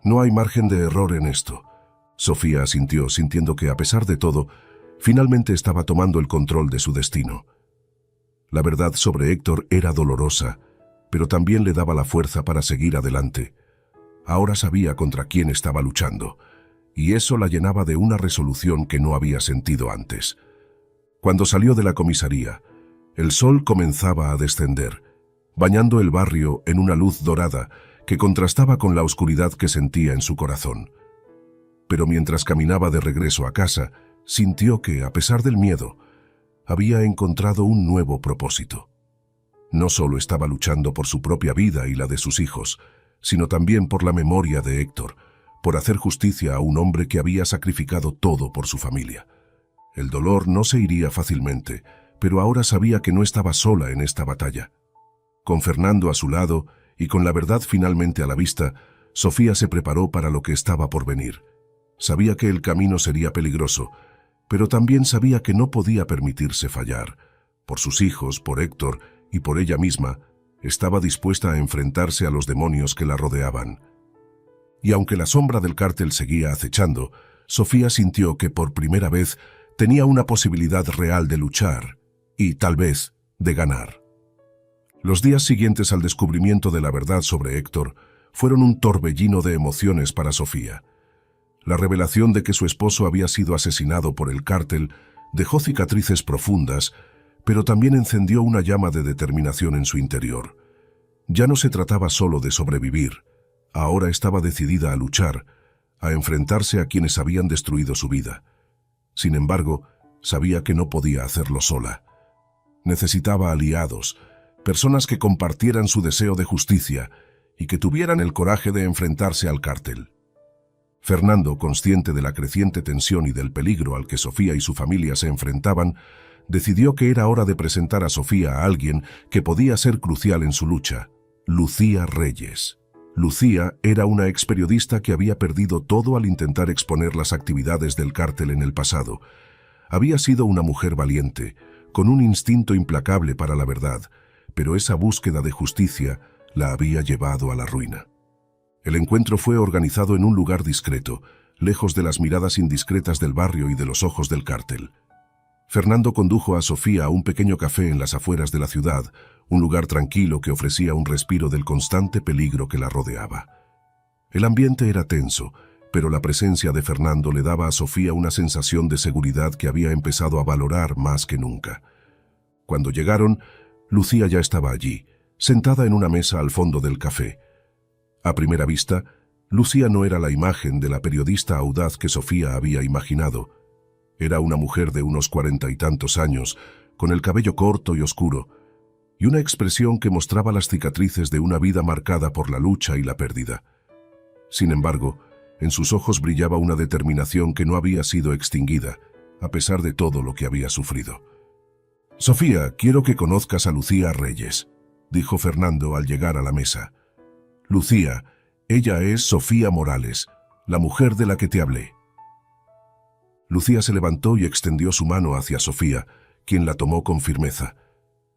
No hay margen de error en esto». Sofía asintió, sintiendo que, a pesar de todo, Finalmente estaba tomando el control de su destino. La verdad sobre Héctor era dolorosa, pero también le daba la fuerza para seguir adelante. Ahora sabía contra quién estaba luchando, y eso la llenaba de una resolución que no había sentido antes. Cuando salió de la comisaría, el sol comenzaba a descender, bañando el barrio en una luz dorada que contrastaba con la oscuridad que sentía en su corazón. Pero mientras caminaba de regreso a casa, sintió que, a pesar del miedo, había encontrado un nuevo propósito. No solo estaba luchando por su propia vida y la de sus hijos, sino también por la memoria de Héctor, por hacer justicia a un hombre que había sacrificado todo por su familia. El dolor no se iría fácilmente, pero ahora sabía que no estaba sola en esta batalla. Con Fernando a su lado y con la verdad finalmente a la vista, Sofía se preparó para lo que estaba por venir. Sabía que el camino sería peligroso, pero también sabía que no podía permitirse fallar. Por sus hijos, por Héctor y por ella misma, estaba dispuesta a enfrentarse a los demonios que la rodeaban. Y aunque la sombra del cártel seguía acechando, Sofía sintió que por primera vez tenía una posibilidad real de luchar y, tal vez, de ganar. Los días siguientes al descubrimiento de la verdad sobre Héctor fueron un torbellino de emociones para Sofía. La revelación de que su esposo había sido asesinado por el cártel dejó cicatrices profundas, pero también encendió una llama de determinación en su interior. Ya no se trataba solo de sobrevivir, ahora estaba decidida a luchar, a enfrentarse a quienes habían destruido su vida. Sin embargo, sabía que no podía hacerlo sola. Necesitaba aliados, personas que compartieran su deseo de justicia y que tuvieran el coraje de enfrentarse al cártel. Fernando, consciente de la creciente tensión y del peligro al que Sofía y su familia se enfrentaban, decidió que era hora de presentar a Sofía a alguien que podía ser crucial en su lucha: Lucía Reyes. Lucía era una experiodista que había perdido todo al intentar exponer las actividades del cártel en el pasado. Había sido una mujer valiente, con un instinto implacable para la verdad, pero esa búsqueda de justicia la había llevado a la ruina. El encuentro fue organizado en un lugar discreto, lejos de las miradas indiscretas del barrio y de los ojos del cártel. Fernando condujo a Sofía a un pequeño café en las afueras de la ciudad, un lugar tranquilo que ofrecía un respiro del constante peligro que la rodeaba. El ambiente era tenso, pero la presencia de Fernando le daba a Sofía una sensación de seguridad que había empezado a valorar más que nunca. Cuando llegaron, Lucía ya estaba allí, sentada en una mesa al fondo del café. A primera vista, Lucía no era la imagen de la periodista audaz que Sofía había imaginado. Era una mujer de unos 40 y tantos años, con el cabello corto y oscuro, y una expresión que mostraba las cicatrices de una vida marcada por la lucha y la pérdida. Sin embargo, en sus ojos brillaba una determinación que no había sido extinguida, a pesar de todo lo que había sufrido. «Sofía, quiero que conozcas a Lucía Reyes», dijo Fernando al llegar a la mesa. «Lucía, ella es Sofía Morales, la mujer de la que te hablé». Lucía se levantó y extendió su mano hacia Sofía, quien la tomó con firmeza.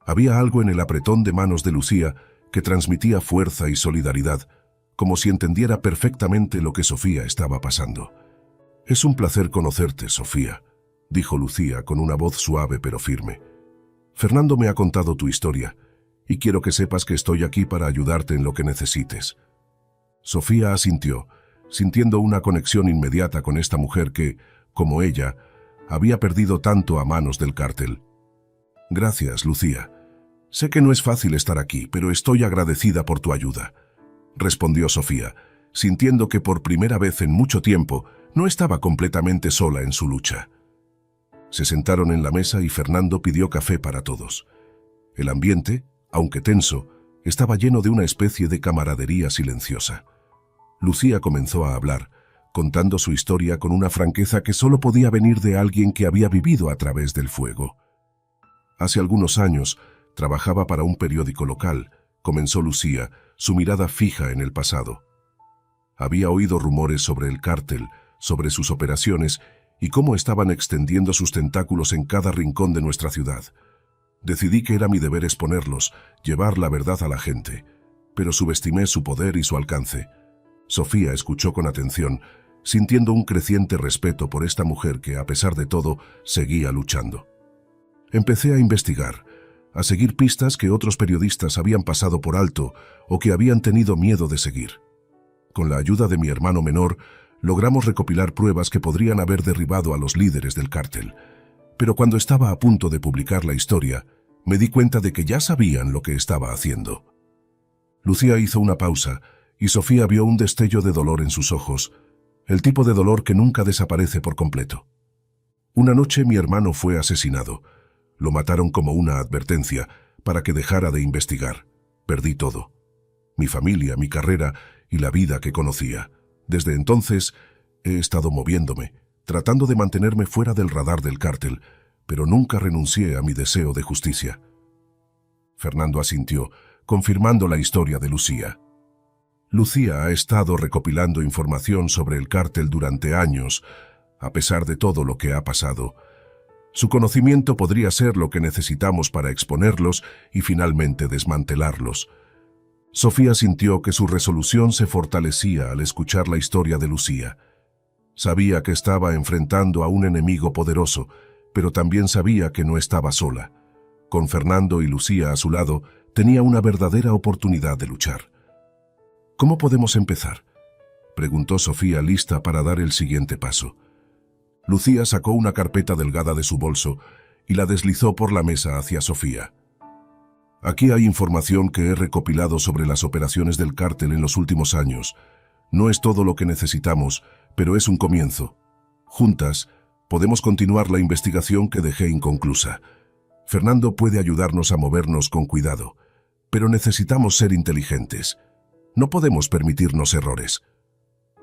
Había algo en el apretón de manos de Lucía que transmitía fuerza y solidaridad, como si entendiera perfectamente lo que Sofía estaba pasando. «Es un placer conocerte, Sofía», dijo Lucía con una voz suave pero firme. «Fernando me ha contado tu historia, y quiero que sepas que estoy aquí para ayudarte en lo que necesites». Sofía asintió, sintiendo una conexión inmediata con esta mujer que, como ella, había perdido tanto a manos del cártel. «Gracias, Lucía. Sé que no es fácil estar aquí, pero estoy agradecida por tu ayuda», respondió Sofía, sintiendo que por primera vez en mucho tiempo no estaba completamente sola en su lucha. Se sentaron en la mesa y Fernando pidió café para todos. El ambiente, aunque tenso, estaba lleno de una especie de camaradería silenciosa. Lucía comenzó a hablar, contando su historia con una franqueza que solo podía venir de alguien que había vivido a través del fuego. Hace algunos años, trabajaba para un periódico local, comenzó Lucía, su mirada fija en el pasado. Había oído rumores sobre el cártel, sobre sus operaciones y cómo estaban extendiendo sus tentáculos en cada rincón de nuestra ciudad. Decidí que era mi deber exponerlos, llevar la verdad a la gente, pero subestimé su poder y su alcance. Sofía escuchó con atención, sintiendo un creciente respeto por esta mujer que, a pesar de todo, seguía luchando. Empecé a investigar, a seguir pistas que otros periodistas habían pasado por alto o que habían tenido miedo de seguir. Con la ayuda de mi hermano menor, logramos recopilar pruebas que podrían haber derribado a los líderes del cártel. Pero cuando estaba a punto de publicar la historia, me di cuenta de que ya sabían lo que estaba haciendo. Lucía hizo una pausa y Sofía vio un destello de dolor en sus ojos, el tipo de dolor que nunca desaparece por completo. Una noche mi hermano fue asesinado. Lo mataron como una advertencia para que dejara de investigar. Perdí todo. Mi familia, mi carrera y la vida que conocía. Desde entonces he estado moviéndome, tratando de mantenerme fuera del radar del cártel, pero nunca renuncié a mi deseo de justicia. Fernando asintió, confirmando la historia de Lucía. Lucía ha estado recopilando información sobre el cártel durante años, a pesar de todo lo que ha pasado. Su conocimiento podría ser lo que necesitamos para exponerlos y finalmente desmantelarlos. Sofía sintió que su resolución se fortalecía al escuchar la historia de Lucía. Sabía que estaba enfrentando a un enemigo poderoso, pero también sabía que no estaba sola. Con Fernando y Lucía a su lado, tenía una verdadera oportunidad de luchar. ¿Cómo podemos empezar?, preguntó Sofía, lista para dar el siguiente paso. Lucía sacó una carpeta delgada de su bolso y la deslizó por la mesa hacia Sofía. Aquí hay información que he recopilado sobre las operaciones del cártel en los últimos años. No es todo lo que necesitamos, pero es un comienzo. Juntas, podemos continuar la investigación que dejé inconclusa. Fernando puede ayudarnos a movernos con cuidado, pero necesitamos ser inteligentes. No podemos permitirnos errores.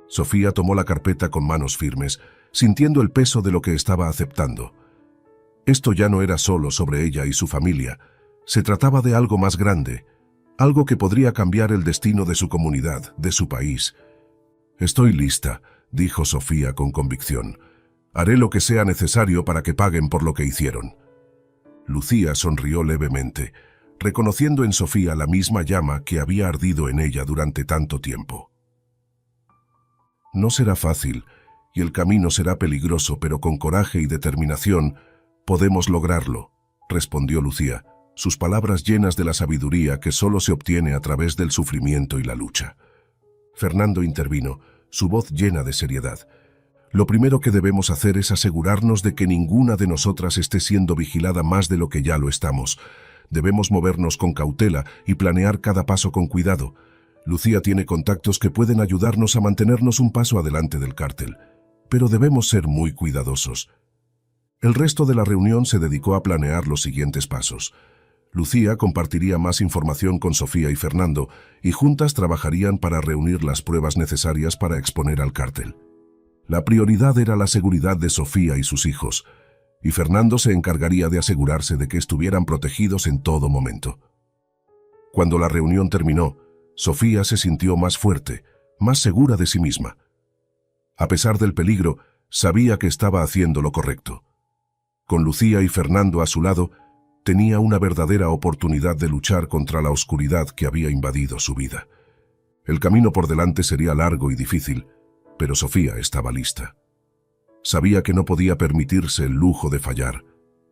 Sofía tomó la carpeta con manos firmes, sintiendo el peso de lo que estaba aceptando. Esto ya no era solo sobre ella y su familia. Se trataba de algo más grande, algo que podría cambiar el destino de su comunidad, de su país. «Estoy lista», dijo Sofía con convicción. «Haré lo que sea necesario para que paguen por lo que hicieron». Lucía sonrió levemente, reconociendo en Sofía la misma llama que había ardido en ella durante tanto tiempo. «No será fácil, y el camino será peligroso, pero con coraje y determinación podemos lograrlo», respondió Lucía, sus palabras llenas de la sabiduría que solo se obtiene a través del sufrimiento y la lucha. Fernando intervino, su voz llena de seriedad. «Lo primero que debemos hacer es asegurarnos de que ninguna de nosotras esté siendo vigilada más de lo que ya lo estamos. Debemos movernos con cautela y planear cada paso con cuidado. Lucía tiene contactos que pueden ayudarnos a mantenernos un paso adelante del cártel, pero debemos ser muy cuidadosos». El resto de la reunión se dedicó a planear los siguientes pasos. Lucía compartiría más información con Sofía y Fernando, y juntas trabajarían para reunir las pruebas necesarias para exponer al cártel. La prioridad era la seguridad de Sofía y sus hijos, y Fernando se encargaría de asegurarse de que estuvieran protegidos en todo momento. Cuando la reunión terminó, Sofía se sintió más fuerte, más segura de sí misma. A pesar del peligro, sabía que estaba haciendo lo correcto. Con Lucía y Fernando a su lado, tenía una verdadera oportunidad de luchar contra la oscuridad que había invadido su vida. El camino por delante sería largo y difícil, pero Sofía estaba lista. Sabía que no podía permitirse el lujo de fallar,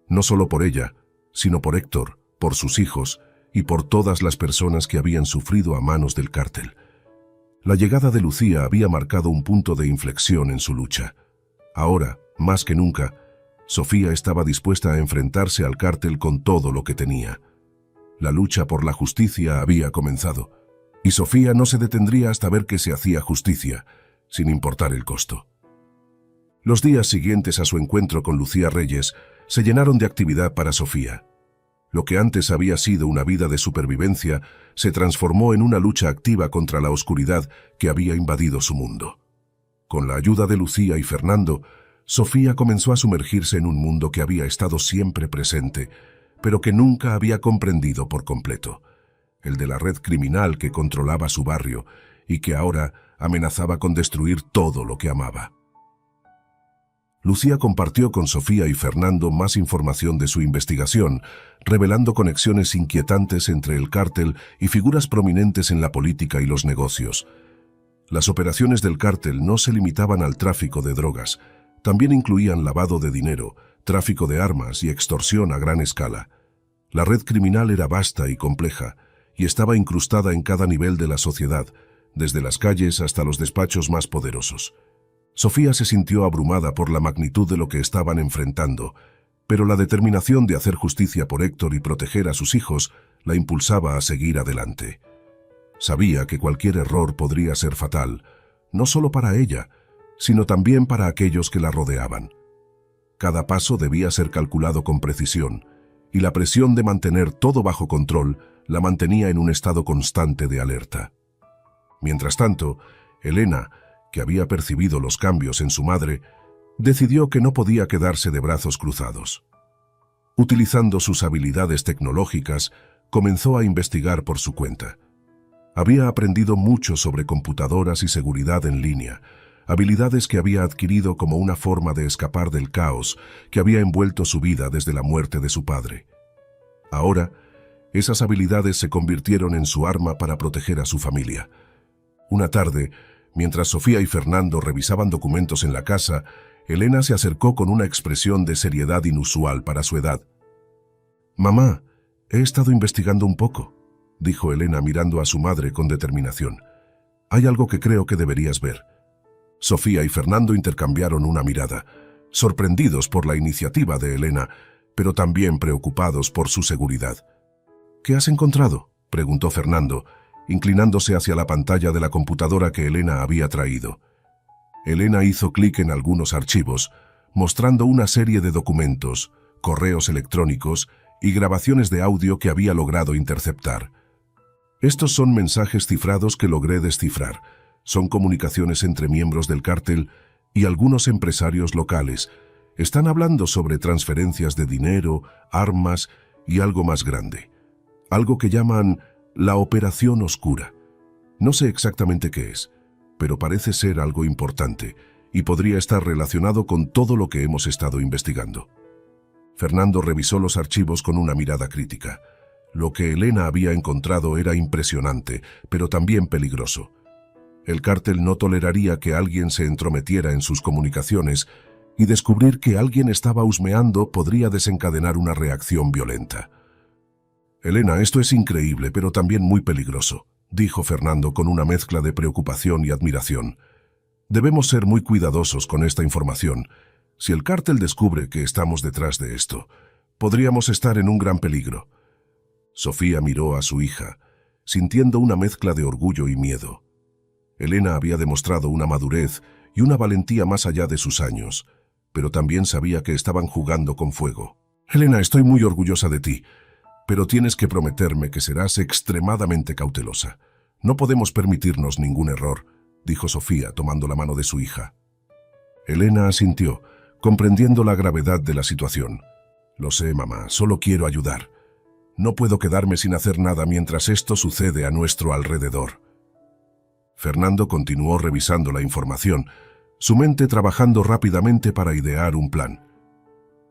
no solo por ella, sino por Héctor, por sus hijos y por todas las personas que habían sufrido a manos del cártel. La llegada de Lucía había marcado un punto de inflexión en su lucha. Ahora, más que nunca, Sofía estaba dispuesta a enfrentarse al cártel con todo lo que tenía. La lucha por la justicia había comenzado, y Sofía no se detendría hasta ver que se hacía justicia, sin importar el costo. Los días siguientes a su encuentro con Lucía Reyes se llenaron de actividad para Sofía. Lo que antes había sido una vida de supervivencia se transformó en una lucha activa contra la oscuridad que había invadido su mundo. Con la ayuda de Lucía y Fernando, Sofía comenzó a sumergirse en un mundo que había estado siempre presente, pero que nunca había comprendido por completo, el de la red criminal que controlaba su barrio y que ahora amenazaba con destruir todo lo que amaba. Lucía compartió con Sofía y Fernando más información de su investigación, revelando conexiones inquietantes entre el cártel y figuras prominentes en la política y los negocios. Las operaciones del cártel no se limitaban al tráfico de drogas, también incluían lavado de dinero, tráfico de armas y extorsión a gran escala. La red criminal era vasta y compleja, y estaba incrustada en cada nivel de la sociedad, desde las calles hasta los despachos más poderosos. Sofía se sintió abrumada por la magnitud de lo que estaban enfrentando, pero la determinación de hacer justicia por Héctor y proteger a sus hijos la impulsaba a seguir adelante. Sabía que cualquier error podría ser fatal, no solo para ella, sino también para aquellos que la rodeaban. Cada paso debía ser calculado con precisión, y la presión de mantener todo bajo control la mantenía en un estado constante de alerta. Mientras tanto, Elena, que había percibido los cambios en su madre, decidió que no podía quedarse de brazos cruzados. Utilizando sus habilidades tecnológicas, comenzó a investigar por su cuenta. Había aprendido mucho sobre computadoras y seguridad en línea, habilidades que había adquirido como una forma de escapar del caos que había envuelto su vida desde la muerte de su padre. Ahora, esas habilidades se convirtieron en su arma para proteger a su familia. Una tarde, mientras Sofía y Fernando revisaban documentos en la casa, Elena se acercó con una expresión de seriedad inusual para su edad. «Mamá, he estado investigando un poco», dijo Elena mirando a su madre con determinación. «Hay algo que creo que deberías ver». Sofía y Fernando intercambiaron una mirada, sorprendidos por la iniciativa de Elena, pero también preocupados por su seguridad. «¿Qué has encontrado?», preguntó Fernando, inclinándose hacia la pantalla de la computadora que Elena había traído. Elena hizo clic en algunos archivos, mostrando una serie de documentos, correos electrónicos y grabaciones de audio que había logrado interceptar. «Estos son mensajes cifrados que logré descifrar. Son comunicaciones entre miembros del cártel y algunos empresarios locales. Están hablando sobre transferencias de dinero, armas y algo más grande. Algo que llaman la Operación Oscura. No sé exactamente qué es, pero parece ser algo importante y podría estar relacionado con todo lo que hemos estado investigando». Fernando revisó los archivos con una mirada crítica. Lo que Elena había encontrado era impresionante, pero también peligroso. El cártel no toleraría que alguien se entrometiera en sus comunicaciones, y descubrir que alguien estaba husmeando podría desencadenar una reacción violenta. «Elena, esto es increíble, pero también muy peligroso», dijo Fernando con una mezcla de preocupación y admiración. «Debemos ser muy cuidadosos con esta información. Si el cártel descubre que estamos detrás de esto, podríamos estar en un gran peligro». Sofía miró a su hija, sintiendo una mezcla de orgullo y miedo. Elena había demostrado una madurez y una valentía más allá de sus años, pero también sabía que estaban jugando con fuego. «Elena, estoy muy orgullosa de ti, pero tienes que prometerme que serás extremadamente cautelosa. No podemos permitirnos ningún error», dijo Sofía, tomando la mano de su hija. Elena asintió, comprendiendo la gravedad de la situación. «Lo sé, mamá, solo quiero ayudar. No puedo quedarme sin hacer nada mientras esto sucede a nuestro alrededor». Fernando continuó revisando la información, su mente trabajando rápidamente para idear un plan.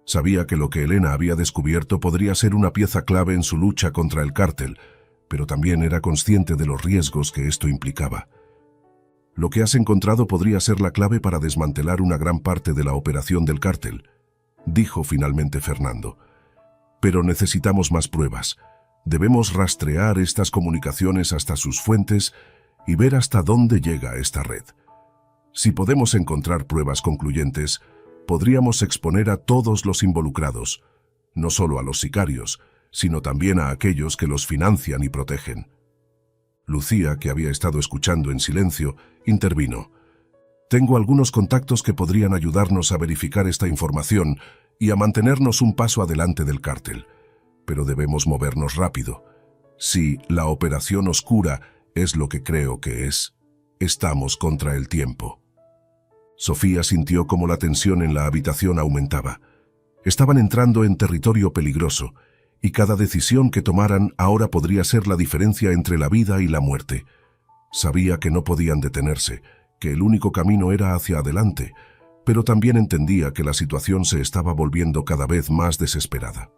Sabía que lo que Elena había descubierto podría ser una pieza clave en su lucha contra el cártel, pero también era consciente de los riesgos que esto implicaba. «Lo que has encontrado podría ser la clave para desmantelar una gran parte de la operación del cártel», dijo finalmente Fernando. «Pero necesitamos más pruebas. Debemos rastrear estas comunicaciones hasta sus fuentes y ver hasta dónde llega esta red. Si podemos encontrar pruebas concluyentes, podríamos exponer a todos los involucrados, no solo a los sicarios, sino también a aquellos que los financian y protegen». Lucía, que había estado escuchando en silencio, intervino. «Tengo algunos contactos que podrían ayudarnos a verificar esta información y a mantenernos un paso adelante del cártel. Pero debemos movernos rápido. Si la Operación Oscura es lo que creo que es, estamos contra el tiempo». Sofía sintió como la tensión en la habitación aumentaba. Estaban entrando en territorio peligroso, y cada decisión que tomaran ahora podría ser la diferencia entre la vida y la muerte. Sabía que no podían detenerse, que el único camino era hacia adelante, pero también entendía que la situación se estaba volviendo cada vez más desesperada.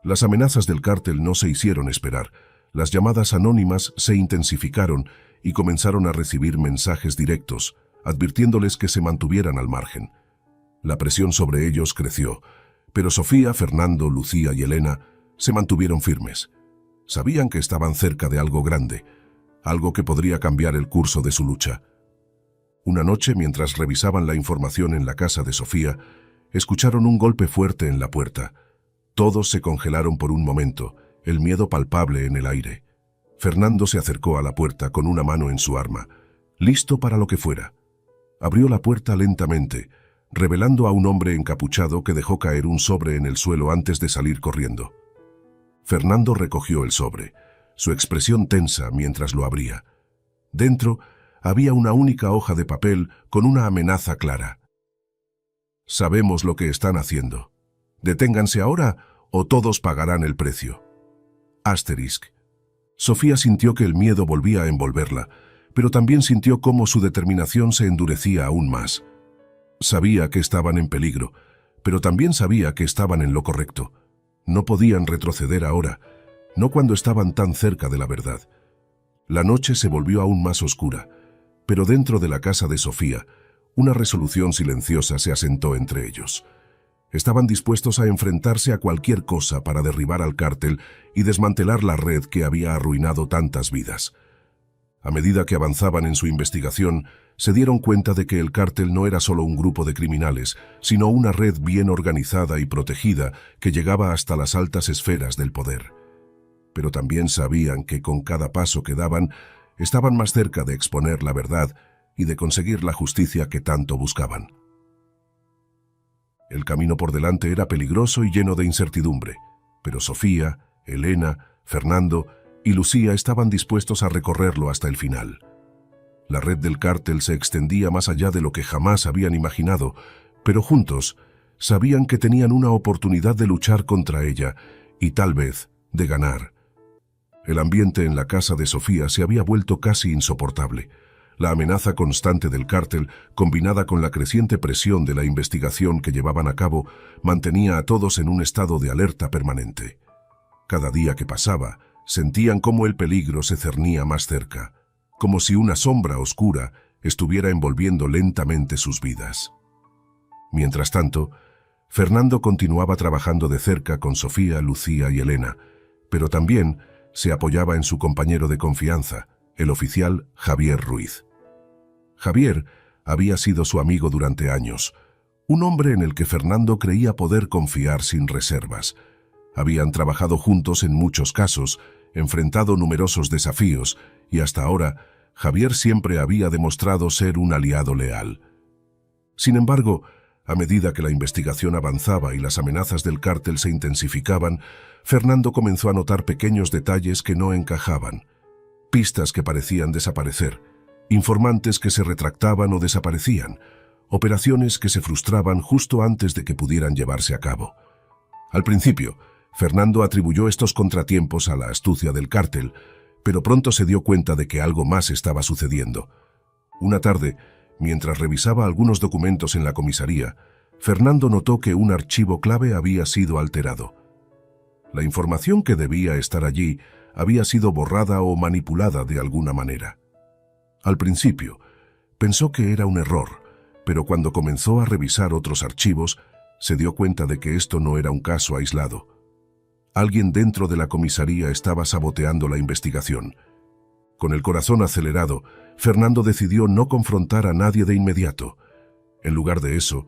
Las amenazas del cártel no se hicieron esperar, las llamadas anónimas se intensificaron y comenzaron a recibir mensajes directos, advirtiéndoles que se mantuvieran al margen. La presión sobre ellos creció, pero Sofía, Fernando, Lucía y Elena se mantuvieron firmes. Sabían que estaban cerca de algo grande, algo que podría cambiar el curso de su lucha. Una noche, mientras revisaban la información en la casa de Sofía, escucharon un golpe fuerte en la puerta. Todos se congelaron por un momento, el miedo palpable en el aire. Fernando se acercó a la puerta con una mano en su arma, listo para lo que fuera. Abrió la puerta lentamente, revelando a un hombre encapuchado que dejó caer un sobre en el suelo antes de salir corriendo. Fernando recogió el sobre, su expresión tensa mientras lo abría. Dentro había una única hoja de papel con una amenaza clara. «Sabemos lo que están haciendo. Deténganse ahora o todos pagarán el precio». Asterisc. Sofía sintió que el miedo volvía a envolverla, pero también sintió cómo su determinación se endurecía aún más. Sabía que estaban en peligro, pero también sabía que estaban en lo correcto. No podían retroceder ahora, no cuando estaban tan cerca de la verdad. La noche se volvió aún más oscura, pero dentro de la casa de Sofía, una resolución silenciosa se asentó entre ellos. Estaban dispuestos a enfrentarse a cualquier cosa para derribar al cártel y desmantelar la red que había arruinado tantas vidas. A medida que avanzaban en su investigación, se dieron cuenta de que el cártel no era solo un grupo de criminales, sino una red bien organizada y protegida que llegaba hasta las altas esferas del poder. Pero también sabían que con cada paso que daban, estaban más cerca de exponer la verdad y de conseguir la justicia que tanto buscaban. El camino por delante era peligroso y lleno de incertidumbre, pero Sofía, Elena, Fernando y Lucía estaban dispuestos a recorrerlo hasta el final. La red del cártel se extendía más allá de lo que jamás habían imaginado, pero juntos sabían que tenían una oportunidad de luchar contra ella y tal vez de ganar. El ambiente en la casa de Sofía se había vuelto casi insoportable. La amenaza constante del cártel, combinada con la creciente presión de la investigación que llevaban a cabo, mantenía a todos en un estado de alerta permanente. Cada día que pasaba, sentían cómo el peligro se cernía más cerca, como si una sombra oscura estuviera envolviendo lentamente sus vidas. Mientras tanto, Fernando continuaba trabajando de cerca con Sofía, Lucía y Elena, pero también se apoyaba en su compañero de confianza, el oficial Javier Ruiz. Javier había sido su amigo durante años, un hombre en el que Fernando creía poder confiar sin reservas. Habían trabajado juntos en muchos casos, enfrentado numerosos desafíos, y hasta ahora Javier siempre había demostrado ser un aliado leal. Sin embargo, a medida que la investigación avanzaba y las amenazas del cártel se intensificaban, Fernando comenzó a notar pequeños detalles que no encajaban. Pistas que parecían desaparecer, informantes que se retractaban o desaparecían, operaciones que se frustraban justo antes de que pudieran llevarse a cabo. Al principio, Fernando atribuyó estos contratiempos a la astucia del cártel, pero pronto se dio cuenta de que algo más estaba sucediendo. Una tarde, mientras revisaba algunos documentos en la comisaría, Fernando notó que un archivo clave había sido alterado. La información que debía estar allí había sido borrada o manipulada de alguna manera. Al principio, pensó que era un error, pero cuando comenzó a revisar otros archivos, se dio cuenta de que esto no era un caso aislado. Alguien dentro de la comisaría estaba saboteando la investigación. Con el corazón acelerado, Fernando decidió no confrontar a nadie de inmediato. En lugar de eso,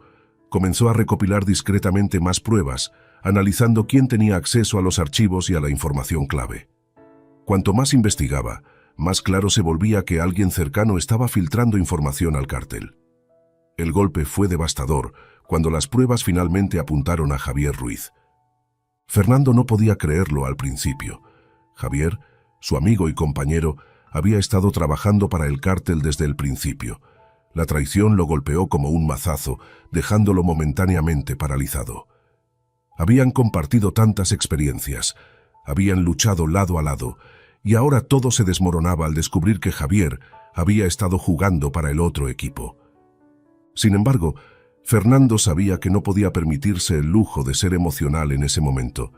comenzó a recopilar discretamente más pruebas, analizando quién tenía acceso a los archivos y a la información clave. Cuanto más investigaba, más claro se volvía que alguien cercano estaba filtrando información al cártel. El golpe fue devastador cuando las pruebas finalmente apuntaron a Javier Ruiz. Fernando no podía creerlo al principio. Javier, su amigo y compañero, había estado trabajando para el cártel desde el principio. La traición lo golpeó como un mazazo, dejándolo momentáneamente paralizado. Habían compartido tantas experiencias, habían luchado lado a lado, y ahora todo se desmoronaba al descubrir que Javier había estado jugando para el otro equipo. Sin embargo, Fernando sabía que no podía permitirse el lujo de ser emocional en ese momento.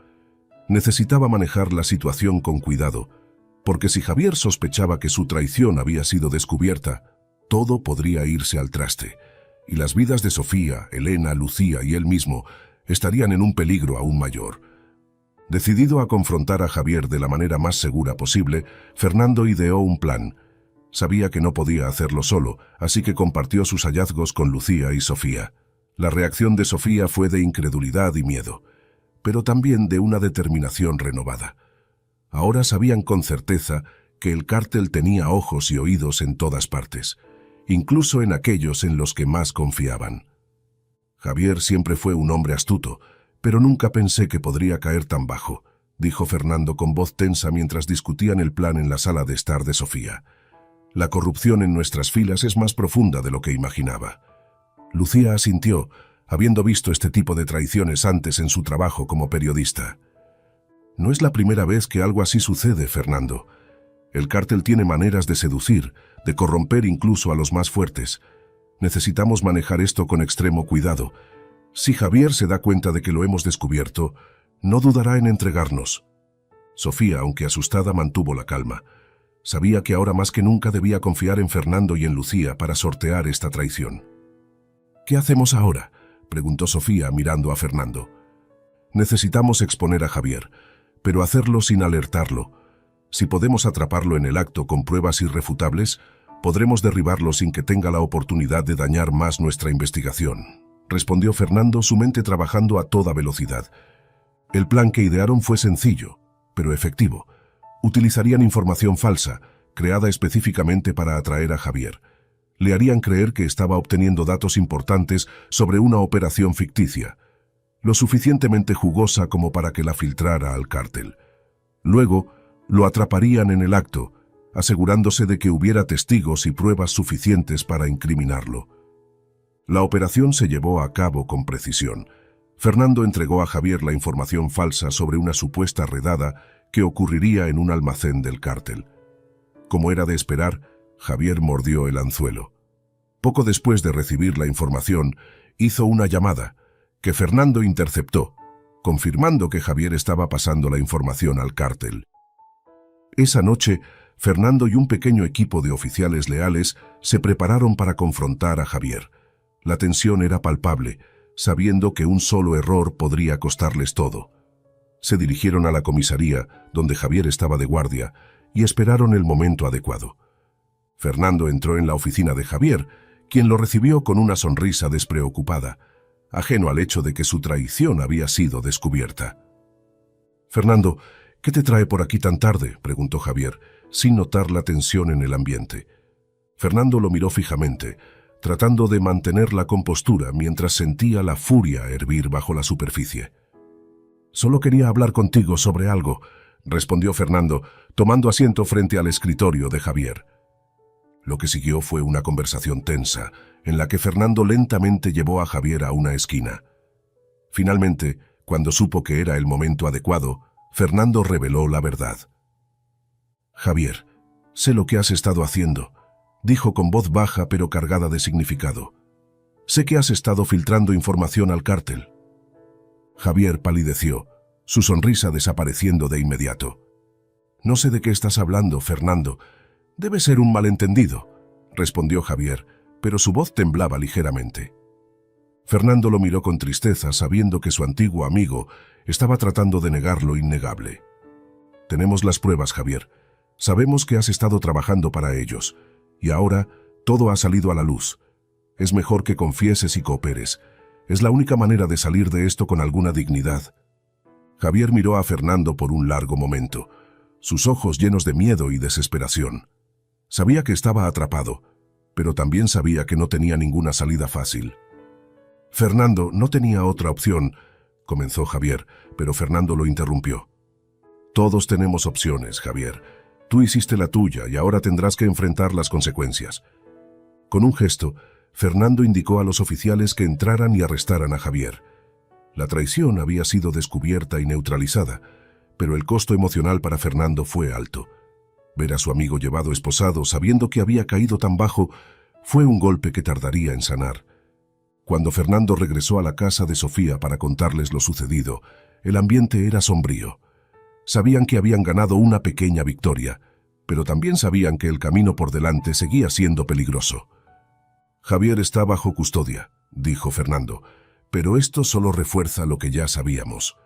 Necesitaba manejar la situación con cuidado, porque si Javier sospechaba que su traición había sido descubierta, todo podría irse al traste, y las vidas de Sofía, Elena, Lucía y él mismo estarían en un peligro aún mayor. Decidido a confrontar a Javier de la manera más segura posible, Fernando ideó un plan. Sabía que no podía hacerlo solo, así que compartió sus hallazgos con Lucía y Sofía. La reacción de Sofía fue de incredulidad y miedo, pero también de una determinación renovada. Ahora sabían con certeza que el cártel tenía ojos y oídos en todas partes, incluso en aquellos en los que más confiaban. Javier siempre fue un hombre astuto, pero nunca pensé que podría caer tan bajo, dijo Fernando con voz tensa mientras discutían el plan en la sala de estar de Sofía. La corrupción en nuestras filas es más profunda de lo que imaginaba. Lucía asintió, habiendo visto este tipo de traiciones antes en su trabajo como periodista. No es la primera vez que algo así sucede, Fernando. El cártel tiene maneras de seducir, de corromper incluso a los más fuertes. Necesitamos manejar esto con extremo cuidado. Si Javier se da cuenta de que lo hemos descubierto, no dudará en entregarnos. Sofía, aunque asustada, mantuvo la calma. Sabía que ahora más que nunca debía confiar en Fernando y en Lucía para sortear esta traición. ¿Qué hacemos ahora?, preguntó Sofía mirando a Fernando. Necesitamos exponer a Javier, pero hacerlo sin alertarlo. Si podemos atraparlo en el acto con pruebas irrefutables, podremos derribarlo sin que tenga la oportunidad de dañar más nuestra investigación, respondió Fernando, su mente trabajando a toda velocidad. El plan que idearon fue sencillo, pero efectivo. Utilizarían información falsa, creada específicamente para atraer a Javier. Le harían creer que estaba obteniendo datos importantes sobre una operación ficticia, lo suficientemente jugosa como para que la filtrara al cártel. Luego, lo atraparían en el acto, asegurándose de que hubiera testigos y pruebas suficientes para incriminarlo. La operación se llevó a cabo con precisión. Fernando entregó a Javier la información falsa sobre una supuesta redada que ocurriría en un almacén del cártel. Como era de esperar, Javier mordió el anzuelo. Poco después de recibir la información, hizo una llamada, que Fernando interceptó, confirmando que Javier estaba pasando la información al cártel. Esa noche, Fernando y un pequeño equipo de oficiales leales se prepararon para confrontar a Javier. La tensión era palpable, sabiendo que un solo error podría costarles todo. Se dirigieron a la comisaría, donde Javier estaba de guardia, y esperaron el momento adecuado. Fernando entró en la oficina de Javier, quien lo recibió con una sonrisa despreocupada, ajeno al hecho de que su traición había sido descubierta. «Fernando, ¿qué te trae por aquí tan tarde?», preguntó Javier, sin notar la tensión en el ambiente. Fernando lo miró fijamente, tratando de mantener la compostura mientras sentía la furia hervir bajo la superficie. «Solo quería hablar contigo sobre algo», respondió Fernando, tomando asiento frente al escritorio de Javier. Lo que siguió fue una conversación tensa, en la que Fernando lentamente llevó a Javier a una esquina. Finalmente, cuando supo que era el momento adecuado, Fernando reveló la verdad. «Javier, sé lo que has estado haciendo», dijo con voz baja pero cargada de significado. «Sé que has estado filtrando información al cártel». Javier palideció, su sonrisa desapareciendo de inmediato. «No sé de qué estás hablando, Fernando. Debe ser un malentendido», respondió Javier, pero su voz temblaba ligeramente. Fernando lo miró con tristeza, sabiendo que su antiguo amigo estaba tratando de negar lo innegable. «Tenemos las pruebas, Javier. Sabemos que has estado trabajando para ellos, y ahora todo ha salido a la luz. Es mejor que confieses y cooperes. Es la única manera de salir de esto con alguna dignidad». Javier miró a Fernando por un largo momento, sus ojos llenos de miedo y desesperación. Sabía que estaba atrapado, pero también sabía que no tenía ninguna salida fácil. «Fernando, no tenía otra opción», comenzó Javier, pero Fernando lo interrumpió. «Todos tenemos opciones, Javier. Tú hiciste la tuya y ahora tendrás que enfrentar las consecuencias». Con un gesto, Fernando indicó a los oficiales que entraran y arrestaran a Javier. La traición había sido descubierta y neutralizada, pero el costo emocional para Fernando fue alto. Ver a su amigo llevado esposado, sabiendo que había caído tan bajo, fue un golpe que tardaría en sanar. Cuando Fernando regresó a la casa de Sofía para contarles lo sucedido, el ambiente era sombrío. Sabían que habían ganado una pequeña victoria, pero también sabían que el camino por delante seguía siendo peligroso. Javier está bajo custodia, dijo Fernando, pero esto solo refuerza lo que ya sabíamos.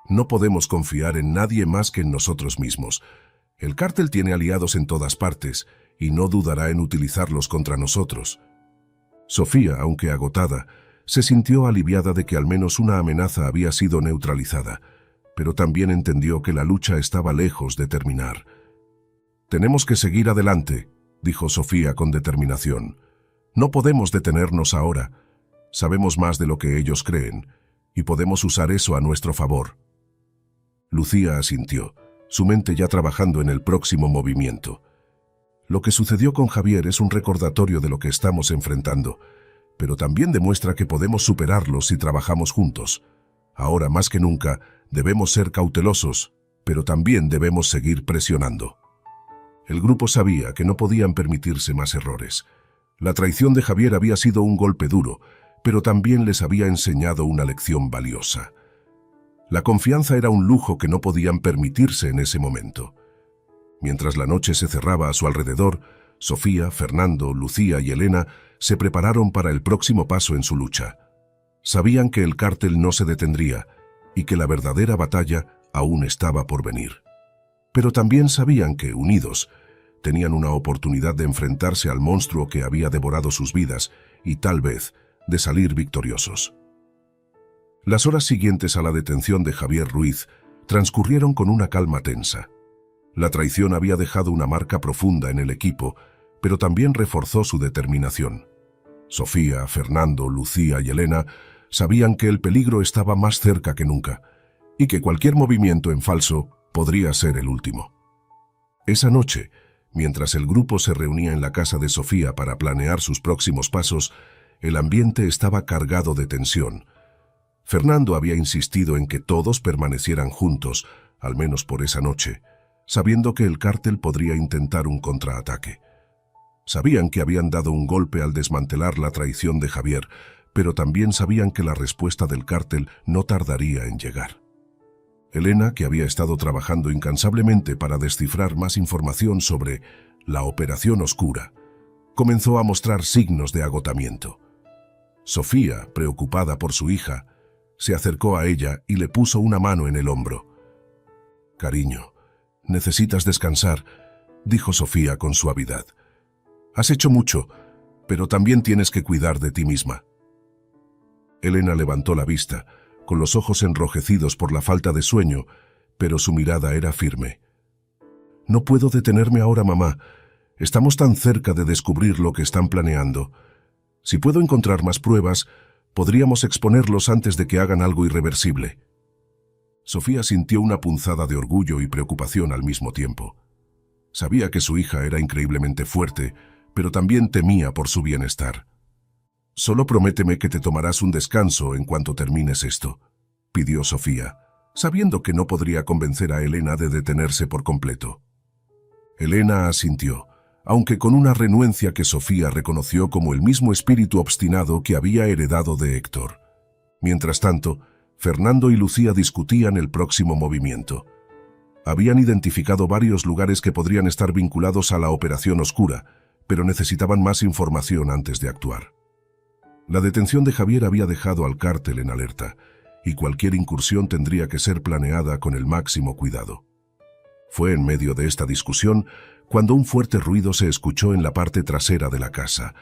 No podemos confiar en nadie más que en nosotros mismos. El cártel tiene aliados en todas partes y no dudará en utilizarlos contra nosotros. Sofía, aunque agotada, se sintió aliviada de que al menos una amenaza había sido neutralizada, pero también entendió que la lucha estaba lejos de terminar. «Tenemos que seguir adelante», dijo Sofía con determinación. «No podemos detenernos ahora. Sabemos más de lo que ellos creen, y podemos usar eso a nuestro favor». Lucía asintió, su mente ya trabajando en el próximo movimiento. Lo que sucedió con Javier es un recordatorio de lo que estamos enfrentando, pero también demuestra que podemos superarlo si trabajamos juntos. Ahora más que nunca, debemos ser cautelosos, pero también debemos seguir presionando. El grupo sabía que no podían permitirse más errores. La traición de Javier había sido un golpe duro, pero también les había enseñado una lección valiosa. La confianza era un lujo que no podían permitirse en ese momento. Mientras la noche se cerraba a su alrededor, Sofía, Fernando, Lucía y Elena se prepararon para el próximo paso en su lucha. Sabían que el cártel no se detendría y que la verdadera batalla aún estaba por venir. Pero también sabían que, unidos, tenían una oportunidad de enfrentarse al monstruo que había devorado sus vidas y, tal vez, de salir victoriosos. Las horas siguientes a la detención de Javier Ruiz transcurrieron con una calma tensa. La traición había dejado una marca profunda en el equipo, pero también reforzó su determinación. Sofía, Fernando, Lucía y Elena sabían que el peligro estaba más cerca que nunca y que cualquier movimiento en falso podría ser el último. Esa noche, mientras el grupo se reunía en la casa de Sofía para planear sus próximos pasos, el ambiente estaba cargado de tensión. Fernando había insistido en que todos permanecieran juntos, al menos por esa noche, sabiendo que el cártel podría intentar un contraataque. Sabían que habían dado un golpe al desmantelar la traición de Javier, pero también sabían que la respuesta del cártel no tardaría en llegar. Elena, que había estado trabajando incansablemente para descifrar más información sobre la Operación Oscura, comenzó a mostrar signos de agotamiento. Sofía, preocupada por su hija, se acercó a ella y le puso una mano en el hombro. «Cariño, necesitas descansar», dijo Sofía con suavidad. «Has hecho mucho, pero también tienes que cuidar de ti misma». Elena levantó la vista, con los ojos enrojecidos por la falta de sueño, pero su mirada era firme. «No puedo detenerme ahora, mamá. Estamos tan cerca de descubrir lo que están planeando. Si puedo encontrar más pruebas, podríamos exponerlos antes de que hagan algo irreversible». Sofía sintió una punzada de orgullo y preocupación al mismo tiempo. Sabía que su hija era increíblemente fuerte, pero también temía por su bienestar. «Solo prométeme que te tomarás un descanso en cuanto termines esto», pidió Sofía, sabiendo que no podría convencer a Elena de detenerse por completo. Elena asintió, aunque con una renuencia que Sofía reconoció como el mismo espíritu obstinado que había heredado de Héctor. Mientras tanto, Fernando y Lucía discutían el próximo movimiento. Habían identificado varios lugares que podrían estar vinculados a la Operación Oscura, pero necesitaban más información antes de actuar. La detención de Javier había dejado al cártel en alerta, y cualquier incursión tendría que ser planeada con el máximo cuidado. Fue en medio de esta discusión cuando un fuerte ruido se escuchó en la parte trasera de la casa.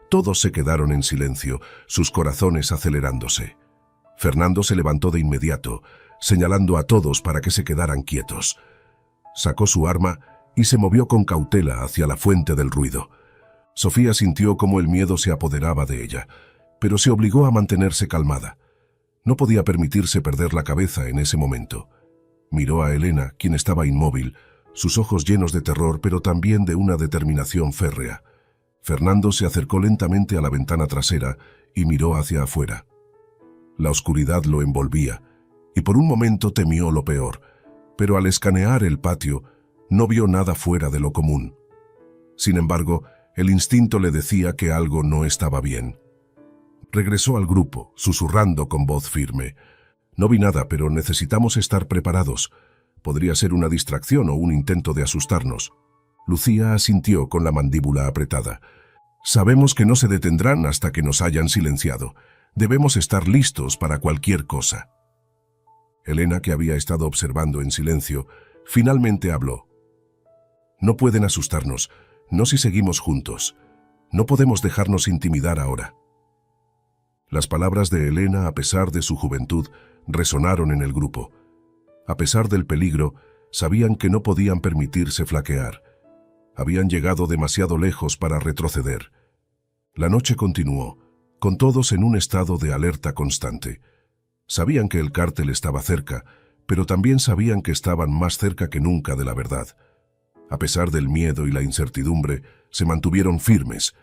Todos se quedaron en silencio, sus corazones acelerándose. Fernando se levantó de inmediato, señalando a todos para que se quedaran quietos. Sacó su arma y se movió con cautela hacia la fuente del ruido. Sofía sintió cómo el miedo se apoderaba de ella, pero se obligó a mantenerse calmada. No podía permitirse perder la cabeza en ese momento. Miró a Elena, quien estaba inmóvil, sus ojos llenos de terror, pero también de una determinación férrea. Fernando se acercó lentamente a la ventana trasera y miró hacia afuera. La oscuridad lo envolvía, y por un momento temió lo peor, pero al escanear el patio, no vio nada fuera de lo común. Sin embargo, el instinto le decía que algo no estaba bien. Regresó al grupo, susurrando con voz firme. «No vi nada, pero necesitamos estar preparados. Podría ser una distracción o un intento de asustarnos». Lucía asintió con la mandíbula apretada. Sabemos que no se detendrán hasta que nos hayan silenciado. Debemos estar listos para cualquier cosa. Elena, que había estado observando en silencio, finalmente habló. No pueden asustarnos, no si seguimos juntos. No podemos dejarnos intimidar ahora. Las palabras de Elena, a pesar de su juventud, resonaron en el grupo. A pesar del peligro, sabían que no podían permitirse flaquear. Habían llegado demasiado lejos para retroceder. La noche continuó, con todos en un estado de alerta constante. Sabían que el cártel estaba cerca, pero también sabían que estaban más cerca que nunca de la verdad. A pesar del miedo y la incertidumbre, se mantuvieron firmes,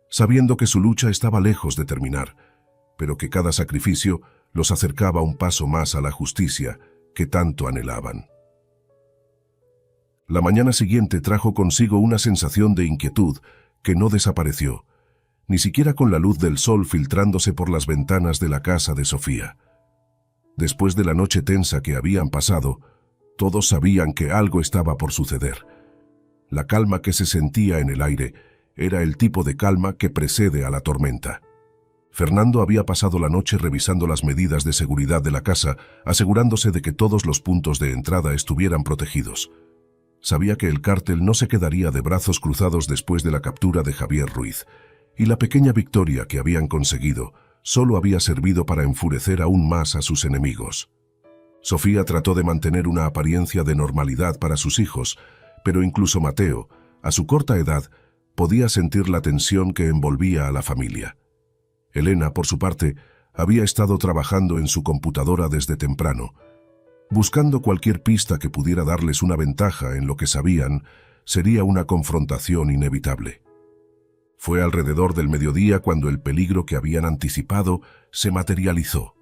sabiendo que su lucha estaba lejos de terminar, pero que cada sacrificio los acercaba un paso más a la justicia que tanto anhelaban. La mañana siguiente trajo consigo una sensación de inquietud que no desapareció, ni siquiera con la luz del sol filtrándose por las ventanas de la casa de Sofía. Después de la noche tensa que habían pasado, todos sabían que algo estaba por suceder. La calma que se sentía en el aire era el tipo de calma que precede a la tormenta. Fernando había pasado la noche revisando las medidas de seguridad de la casa, asegurándose de que todos los puntos de entrada estuvieran protegidos. Sabía que el cártel no se quedaría de brazos cruzados después de la captura de Javier Ruiz, y la pequeña victoria que habían conseguido solo había servido para enfurecer aún más a sus enemigos. Sofía trató de mantener una apariencia de normalidad para sus hijos, pero incluso Mateo, a su corta edad, podía sentir la tensión que envolvía a la familia. Elena, por su parte, había estado trabajando en su computadora desde temprano, buscando cualquier pista que pudiera darles una ventaja en lo que sabían sería una confrontación inevitable. Fue alrededor del mediodía cuando el peligro que habían anticipado se materializó.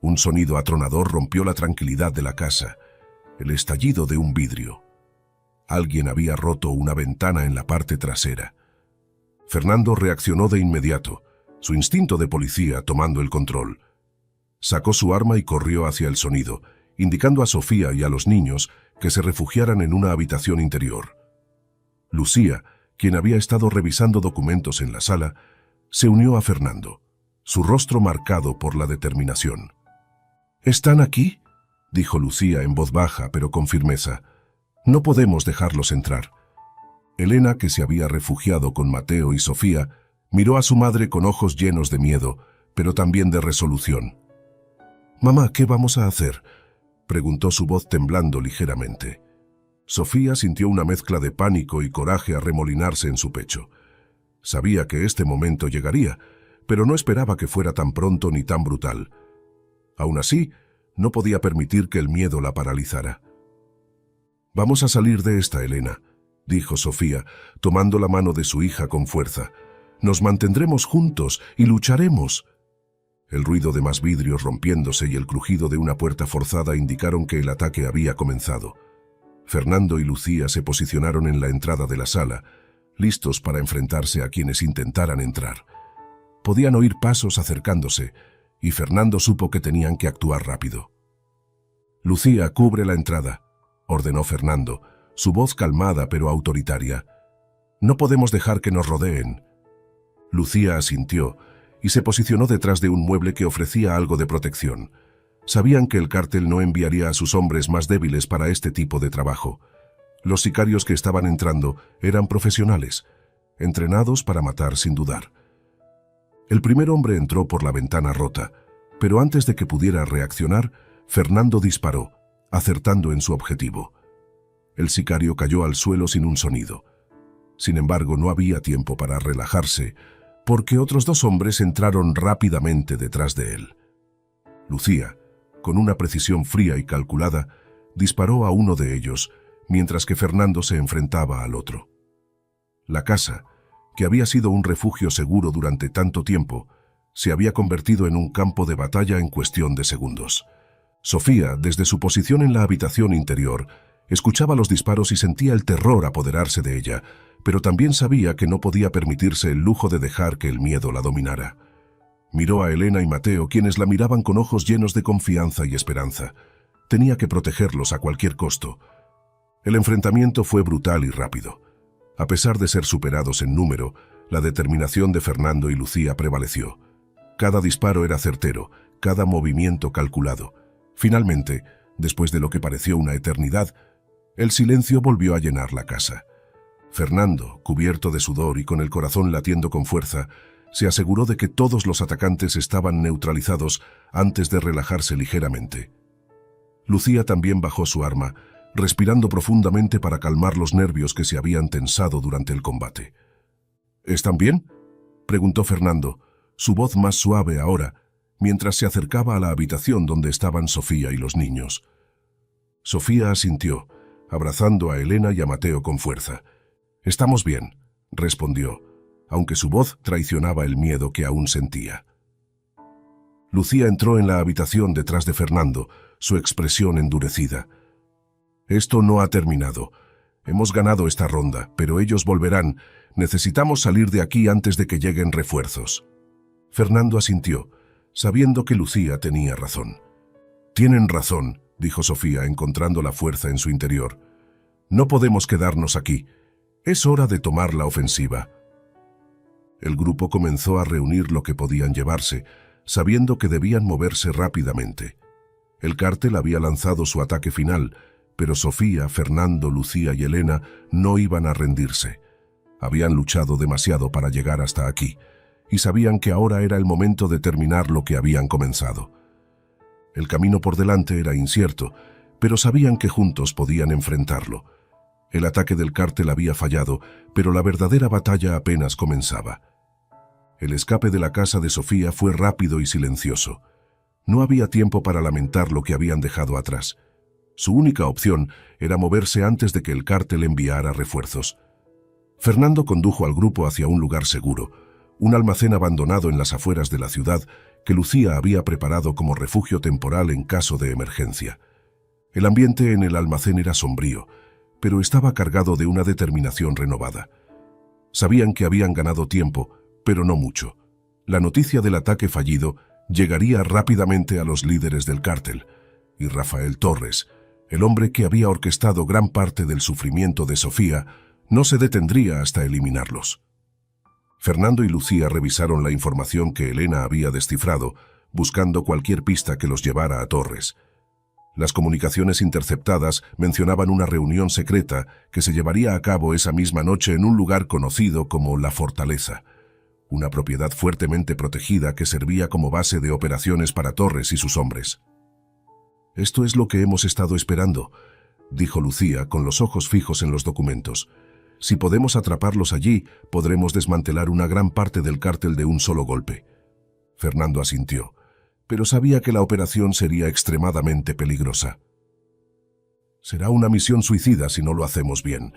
Un sonido atronador rompió la tranquilidad de la casa, el estallido de un vidrio. Alguien había roto una ventana en la parte trasera. Fernando reaccionó de inmediato, su instinto de policía tomando el control. Sacó su arma y corrió hacia el sonido, indicando a Sofía y a los niños que se refugiaran en una habitación interior. Lucía, quien había estado revisando documentos en la sala, se unió a Fernando, su rostro marcado por la determinación. «¿Están aquí?», dijo Lucía en voz baja pero con firmeza. «No podemos dejarlos entrar». Elena, que se había refugiado con Mateo y Sofía, miró a su madre con ojos llenos de miedo, pero también de resolución. «Mamá, ¿qué vamos a hacer?», preguntó su voz temblando ligeramente. Sofía sintió una mezcla de pánico y coraje arremolinarse en su pecho. Sabía que este momento llegaría, pero no esperaba que fuera tan pronto ni tan brutal. Aún así, no podía permitir que el miedo la paralizara. «Vamos a salir de esta, Elena», dijo Sofía, tomando la mano de su hija con fuerza. «Nos mantendremos juntos y lucharemos». El ruido de más vidrios rompiéndose y el crujido de una puerta forzada indicaron que el ataque había comenzado. Fernando y Lucía se posicionaron en la entrada de la sala, listos para enfrentarse a quienes intentaran entrar. Podían oír pasos acercándose, y Fernando supo que tenían que actuar rápido. «Lucía, cubre la entrada», ordenó Fernando, su voz calmada pero autoritaria. «No podemos dejar que nos rodeen». Lucía asintió y se posicionó detrás de un mueble que ofrecía algo de protección. Sabían que el cártel no enviaría a sus hombres más débiles para este tipo de trabajo. Los sicarios que estaban entrando eran profesionales, entrenados para matar sin dudar. El primer hombre entró por la ventana rota, pero antes de que pudiera reaccionar, Fernando disparó, acertando en su objetivo. El sicario cayó al suelo sin un sonido. Sin embargo, no había tiempo para relajarse, porque otros dos hombres entraron rápidamente detrás de él. Lucía, con una precisión fría y calculada, disparó a uno de ellos, mientras que Fernando se enfrentaba al otro. La casa, que había sido un refugio seguro durante tanto tiempo, se había convertido en un campo de batalla en cuestión de segundos. Sofía, desde su posición en la habitación interior, escuchaba los disparos y sentía el terror apoderarse de ella, pero también sabía que no podía permitirse el lujo de dejar que el miedo la dominara. Miró a Elena y Mateo, quienes la miraban con ojos llenos de confianza y esperanza. Tenía que protegerlos a cualquier costo. El enfrentamiento fue brutal y rápido. A pesar de ser superados en número, la determinación de Fernando y Lucía prevaleció. Cada disparo era certero, cada movimiento calculado. Finalmente, después de lo que pareció una eternidad, el silencio volvió a llenar la casa. Fernando, cubierto de sudor y con el corazón latiendo con fuerza, se aseguró de que todos los atacantes estaban neutralizados antes de relajarse ligeramente. Lucía también bajó su arma, respirando profundamente para calmar los nervios que se habían tensado durante el combate. ¿Están bien?, preguntó Fernando, su voz más suave ahora, mientras se acercaba a la habitación donde estaban Sofía y los niños. Sofía asintió, abrazando a Elena y a Mateo con fuerza. «Estamos bien», respondió, aunque su voz traicionaba el miedo que aún sentía. Lucía entró en la habitación detrás de Fernando, su expresión endurecida. «Esto no ha terminado. Hemos ganado esta ronda, pero ellos volverán. Necesitamos salir de aquí antes de que lleguen refuerzos». Fernando asintió, sabiendo que Lucía tenía razón. «Tienen razón», dijo Sofía, encontrando la fuerza en su interior. «No podemos quedarnos aquí. Es hora de tomar la ofensiva». El grupo comenzó a reunir lo que podían llevarse, sabiendo que debían moverse rápidamente. El cártel había lanzado su ataque final, pero Sofía, Fernando, Lucía y Elena no iban a rendirse. Habían luchado demasiado para llegar hasta aquí, y sabían que ahora era el momento de terminar lo que habían comenzado. El camino por delante era incierto, pero sabían que juntos podían enfrentarlo. El ataque del cártel había fallado, pero la verdadera batalla apenas comenzaba. El escape de la casa de Sofía fue rápido y silencioso. No había tiempo para lamentar lo que habían dejado atrás. Su única opción era moverse antes de que el cártel enviara refuerzos. Fernando condujo al grupo hacia un lugar seguro, un almacén abandonado en las afueras de la ciudad que Lucía había preparado como refugio temporal en caso de emergencia. El ambiente en el almacén era sombrío, pero estaba cargado de una determinación renovada. Sabían que habían ganado tiempo, pero no mucho. La noticia del ataque fallido llegaría rápidamente a los líderes del cártel, y Rafael Torres, el hombre que había orquestado gran parte del sufrimiento de Sofía, no se detendría hasta eliminarlos. Fernando y Lucía revisaron la información que Elena había descifrado, buscando cualquier pista que los llevara a Torres. Las comunicaciones interceptadas mencionaban una reunión secreta que se llevaría a cabo esa misma noche en un lugar conocido como La Fortaleza, una propiedad fuertemente protegida que servía como base de operaciones para Torres y sus hombres. «Esto es lo que hemos estado esperando», dijo Lucía con los ojos fijos en los documentos. «Si podemos atraparlos allí, podremos desmantelar una gran parte del cártel de un solo golpe». Fernando asintió, pero sabía que la operación sería extremadamente peligrosa. «Será una misión suicida si no lo hacemos bien.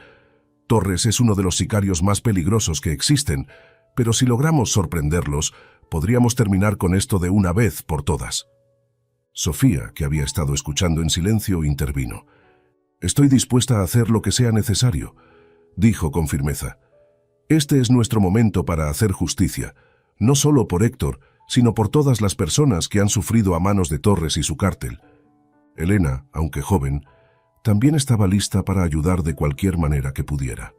Torres es uno de los sicarios más peligrosos que existen, pero si logramos sorprenderlos, podríamos terminar con esto de una vez por todas». Sofía, que había estado escuchando en silencio, intervino. «Estoy dispuesta a hacer lo que sea necesario», dijo con firmeza. «Este es nuestro momento para hacer justicia, no solo por Héctor, sino por todas las personas que han sufrido a manos de Torres y su cártel». Elena, aunque joven, también estaba lista para ayudar de cualquier manera que pudiera.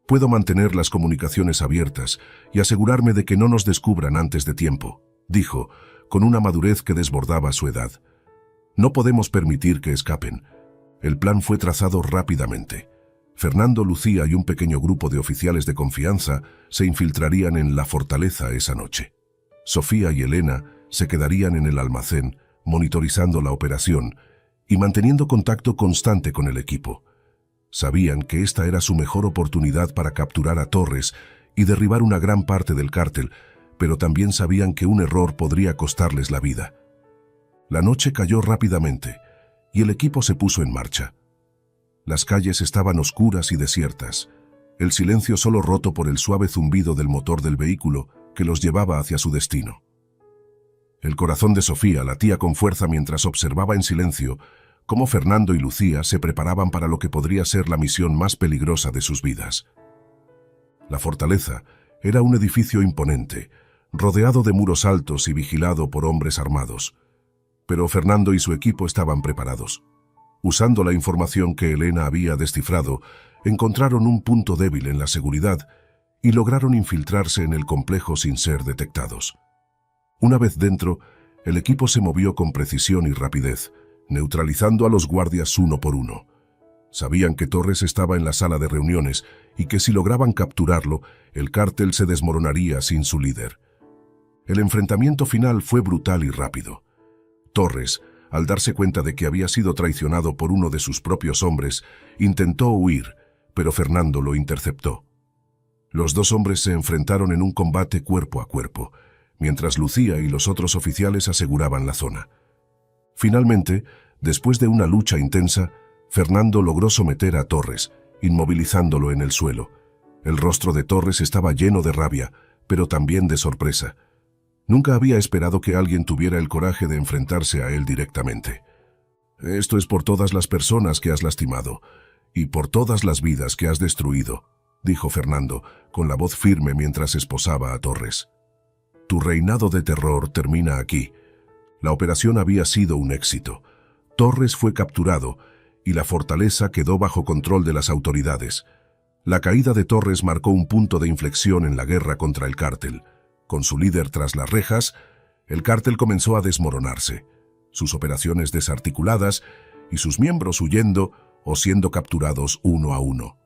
«Puedo mantener las comunicaciones abiertas y asegurarme de que no nos descubran antes de tiempo», dijo, con una madurez que desbordaba su edad. «No podemos permitir que escapen». El plan fue trazado rápidamente. Fernando, Lucía y un pequeño grupo de oficiales de confianza se infiltrarían en La Fortaleza esa noche. Sofía y Elena se quedarían en el almacén, monitorizando la operación y manteniendo contacto constante con el equipo. Sabían que esta era su mejor oportunidad para capturar a Torres y derribar una gran parte del cártel, pero también sabían que un error podría costarles la vida. La noche cayó rápidamente y el equipo se puso en marcha. Las calles estaban oscuras y desiertas, el silencio solo roto por el suave zumbido del motor del vehículo que los llevaba hacia su destino. El corazón de Sofía latía con fuerza mientras observaba en silencio cómo Fernando y Lucía se preparaban para lo que podría ser la misión más peligrosa de sus vidas. La fortaleza era un edificio imponente, rodeado de muros altos y vigilado por hombres armados. Pero Fernando y su equipo estaban preparados. Usando la información que Elena había descifrado, encontraron un punto débil en la seguridad y lograron infiltrarse en el complejo sin ser detectados. Una vez dentro, el equipo se movió con precisión y rapidez, neutralizando a los guardias uno por uno. Sabían que Torres estaba en la sala de reuniones y que si lograban capturarlo, el cártel se desmoronaría sin su líder. El enfrentamiento final fue brutal y rápido. Torres, al darse cuenta de que había sido traicionado por uno de sus propios hombres, intentó huir, pero Fernando lo interceptó. Los dos hombres se enfrentaron en un combate cuerpo a cuerpo, mientras Lucía y los otros oficiales aseguraban la zona. Finalmente, después de una lucha intensa, Fernando logró someter a Torres, inmovilizándolo en el suelo. El rostro de Torres estaba lleno de rabia, pero también de sorpresa. Nunca había esperado que alguien tuviera el coraje de enfrentarse a él directamente. «Esto es por todas las personas que has lastimado y por todas las vidas que has destruido», dijo Fernando, con la voz firme mientras esposaba a Torres. «Tu reinado de terror termina aquí». La operación había sido un éxito. Torres fue capturado y la fortaleza quedó bajo control de las autoridades. La caída de Torres marcó un punto de inflexión en la guerra contra el cártel. Con su líder tras las rejas, el cártel comenzó a desmoronarse, sus operaciones desarticuladas y sus miembros huyendo o siendo capturados uno a uno.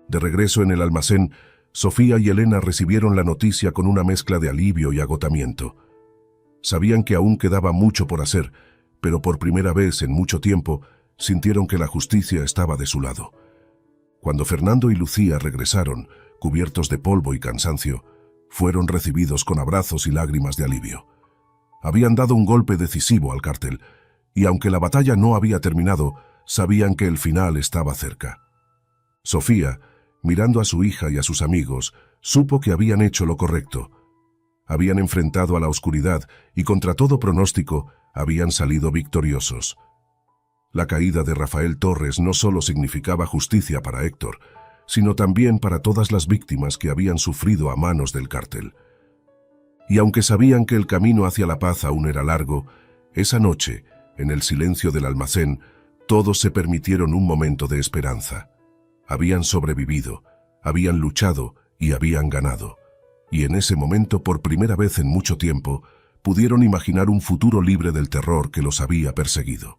De regreso en el almacén, Sofía y Elena recibieron la noticia con una mezcla de alivio y agotamiento. Sabían que aún quedaba mucho por hacer, pero por primera vez en mucho tiempo sintieron que la justicia estaba de su lado. Cuando Fernando y Lucía regresaron, cubiertos de polvo y cansancio, fueron recibidos con abrazos y lágrimas de alivio. Habían dado un golpe decisivo al cártel, y aunque la batalla no había terminado, sabían que el final estaba cerca. Sofía, mirando a su hija y a sus amigos, supo que habían hecho lo correcto. Habían enfrentado a la oscuridad y contra todo pronóstico habían salido victoriosos. La caída de Rafael Torres no solo significaba justicia para Héctor, sino también para todas las víctimas que habían sufrido a manos del cártel. Y aunque sabían que el camino hacia la paz aún era largo, esa noche, en el silencio del almacén, todos se permitieron un momento de esperanza. Habían sobrevivido, habían luchado y habían ganado. Y en ese momento, por primera vez en mucho tiempo, pudieron imaginar un futuro libre del terror que los había perseguido.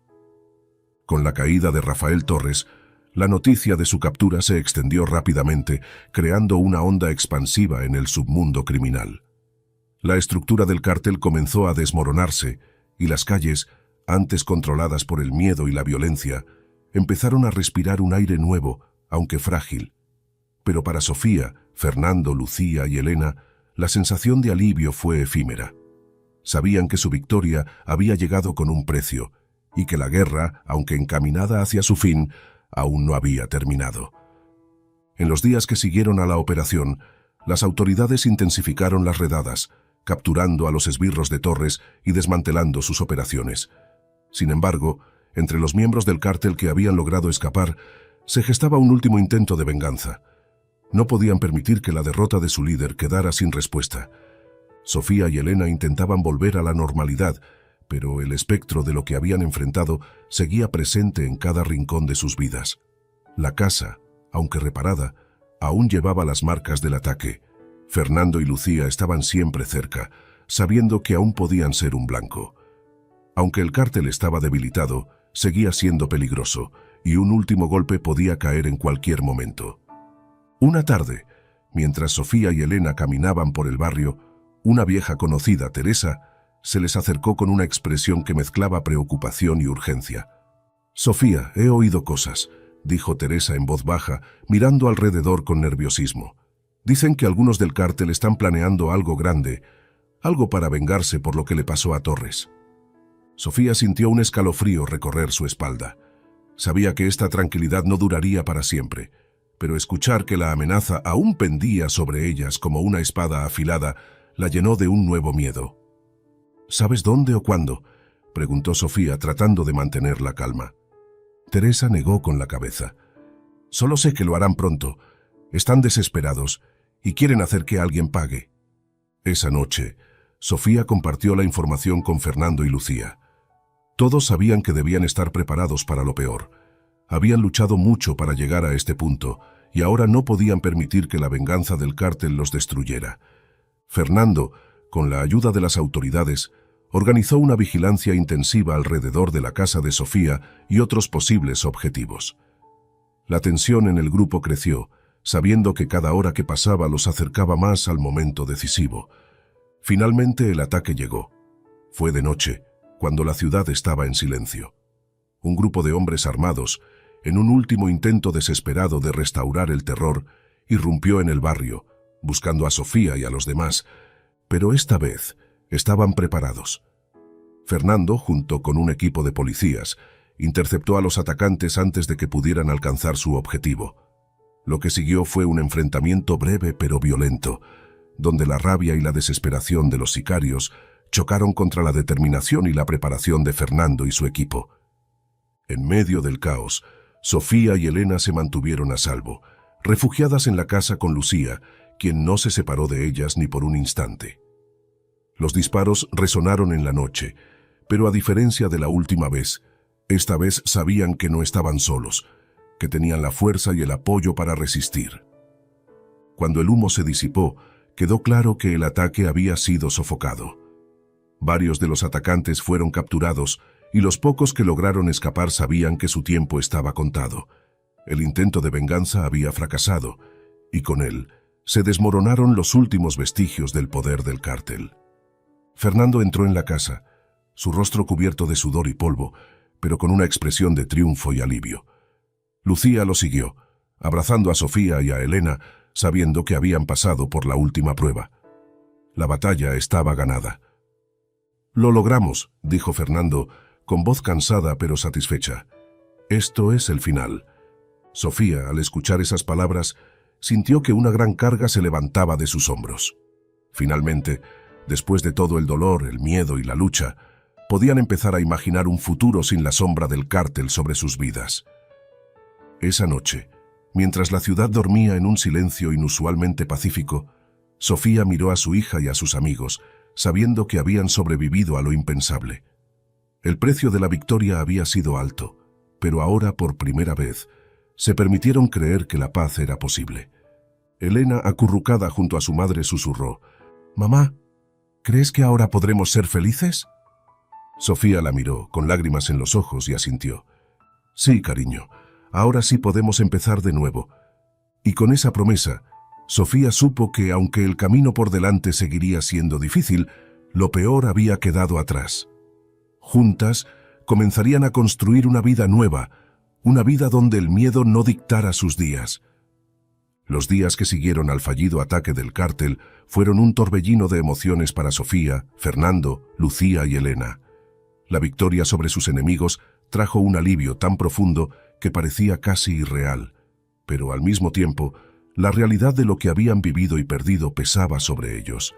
Con la caída de Rafael Torres, la noticia de su captura se extendió rápidamente, creando una onda expansiva en el submundo criminal. La estructura del cártel comenzó a desmoronarse y las calles, antes controladas por el miedo y la violencia, empezaron a respirar un aire nuevo, aunque frágil. Pero para Sofía, Fernando, Lucía y Elena, la sensación de alivio fue efímera. Sabían que su victoria había llegado con un precio y que la guerra, aunque encaminada hacia su fin, aún no había terminado. En los días que siguieron a la operación, las autoridades intensificaron las redadas, capturando a los esbirros de Torres y desmantelando sus operaciones. Sin embargo, entre los miembros del cártel que habían logrado escapar, se gestaba un último intento de venganza. No podían permitir que la derrota de su líder quedara sin respuesta. Sofía y Elena intentaban volver a la normalidad, pero el espectro de lo que habían enfrentado seguía presente en cada rincón de sus vidas. La casa, aunque reparada, aún llevaba las marcas del ataque. Fernando y Lucía estaban siempre cerca, sabiendo que aún podían ser un blanco. Aunque el cártel estaba debilitado, seguía siendo peligroso, y un último golpe podía caer en cualquier momento. Una tarde, mientras Sofía y Elena caminaban por el barrio, una vieja conocida, Teresa, se les acercó con una expresión que mezclaba preocupación y urgencia. «Sofía, he oído cosas», dijo Teresa en voz baja, mirando alrededor con nerviosismo. «Dicen que algunos del cártel están planeando algo grande, algo para vengarse por lo que le pasó a Torres». Sofía sintió un escalofrío recorrer su espalda. Sabía que esta tranquilidad no duraría para siempre, pero escuchar que la amenaza aún pendía sobre ellas como una espada afilada la llenó de un nuevo miedo. «¿Sabes dónde o cuándo?», preguntó Sofía, tratando de mantener la calma. Teresa negó con la cabeza. «Solo sé que lo harán pronto. Están desesperados y quieren hacer que alguien pague». Esa noche, Sofía compartió la información con Fernando y Lucía. Todos sabían que debían estar preparados para lo peor. Habían luchado mucho para llegar a este punto y ahora no podían permitir que la venganza del cártel los destruyera. Fernando, con la ayuda de las autoridades, organizó una vigilancia intensiva alrededor de la casa de Sofía y otros posibles objetivos. La tensión en el grupo creció, sabiendo que cada hora que pasaba los acercaba más al momento decisivo. Finalmente el ataque llegó. Fue de noche, cuando la ciudad estaba en silencio. Un grupo de hombres armados, en un último intento desesperado de restaurar el terror, irrumpió en el barrio, buscando a Sofía y a los demás, pero esta vez estaban preparados. Fernando, junto con un equipo de policías, interceptó a los atacantes antes de que pudieran alcanzar su objetivo. Lo que siguió fue un enfrentamiento breve pero violento, donde la rabia y la desesperación de los sicarios chocaron contra la determinación y la preparación de Fernando y su equipo. En medio del caos, Sofía y Elena se mantuvieron a salvo, refugiadas en la casa con Lucía, quien no se separó de ellas ni por un instante. Los disparos resonaron en la noche, pero a diferencia de la última vez, esta vez sabían que no estaban solos, que tenían la fuerza y el apoyo para resistir. Cuando el humo se disipó, quedó claro que el ataque había sido sofocado. Varios de los atacantes fueron capturados y los pocos que lograron escapar sabían que su tiempo estaba contado. El intento de venganza había fracasado y con él se desmoronaron los últimos vestigios del poder del cártel. Fernando entró en la casa, su rostro cubierto de sudor y polvo, pero con una expresión de triunfo y alivio. Lucía lo siguió, abrazando a Sofía y a Elena, sabiendo que habían pasado por la última prueba. La batalla estaba ganada. «Lo logramos», dijo Fernando, con voz cansada pero satisfecha. «Esto es el final». Sofía, al escuchar esas palabras, sintió que una gran carga se levantaba de sus hombros. Finalmente, después de todo el dolor, el miedo y la lucha, podían empezar a imaginar un futuro sin la sombra del cártel sobre sus vidas. Esa noche, mientras la ciudad dormía en un silencio inusualmente pacífico, Sofía miró a su hija y a sus amigos, sabiendo que habían sobrevivido a lo impensable. El precio de la victoria había sido alto, pero ahora, por primera vez, se permitieron creer que la paz era posible. Elena, acurrucada junto a su madre, susurró: «Mamá, ¿crees que ahora podremos ser felices?» Sofía la miró, con lágrimas en los ojos, y asintió. «Sí, cariño, ahora sí podemos empezar de nuevo». Y con esa promesa, Sofía supo que, aunque el camino por delante seguiría siendo difícil, lo peor había quedado atrás. Juntas, comenzarían a construir una vida nueva, una vida donde el miedo no dictara sus días. Los días que siguieron al fallido ataque del cártel fueron un torbellino de emociones para Sofía, Fernando, Lucía y Elena. La victoria sobre sus enemigos trajo un alivio tan profundo que parecía casi irreal, pero al mismo tiempo, la realidad de lo que habían vivido y perdido pesaba sobre ellos.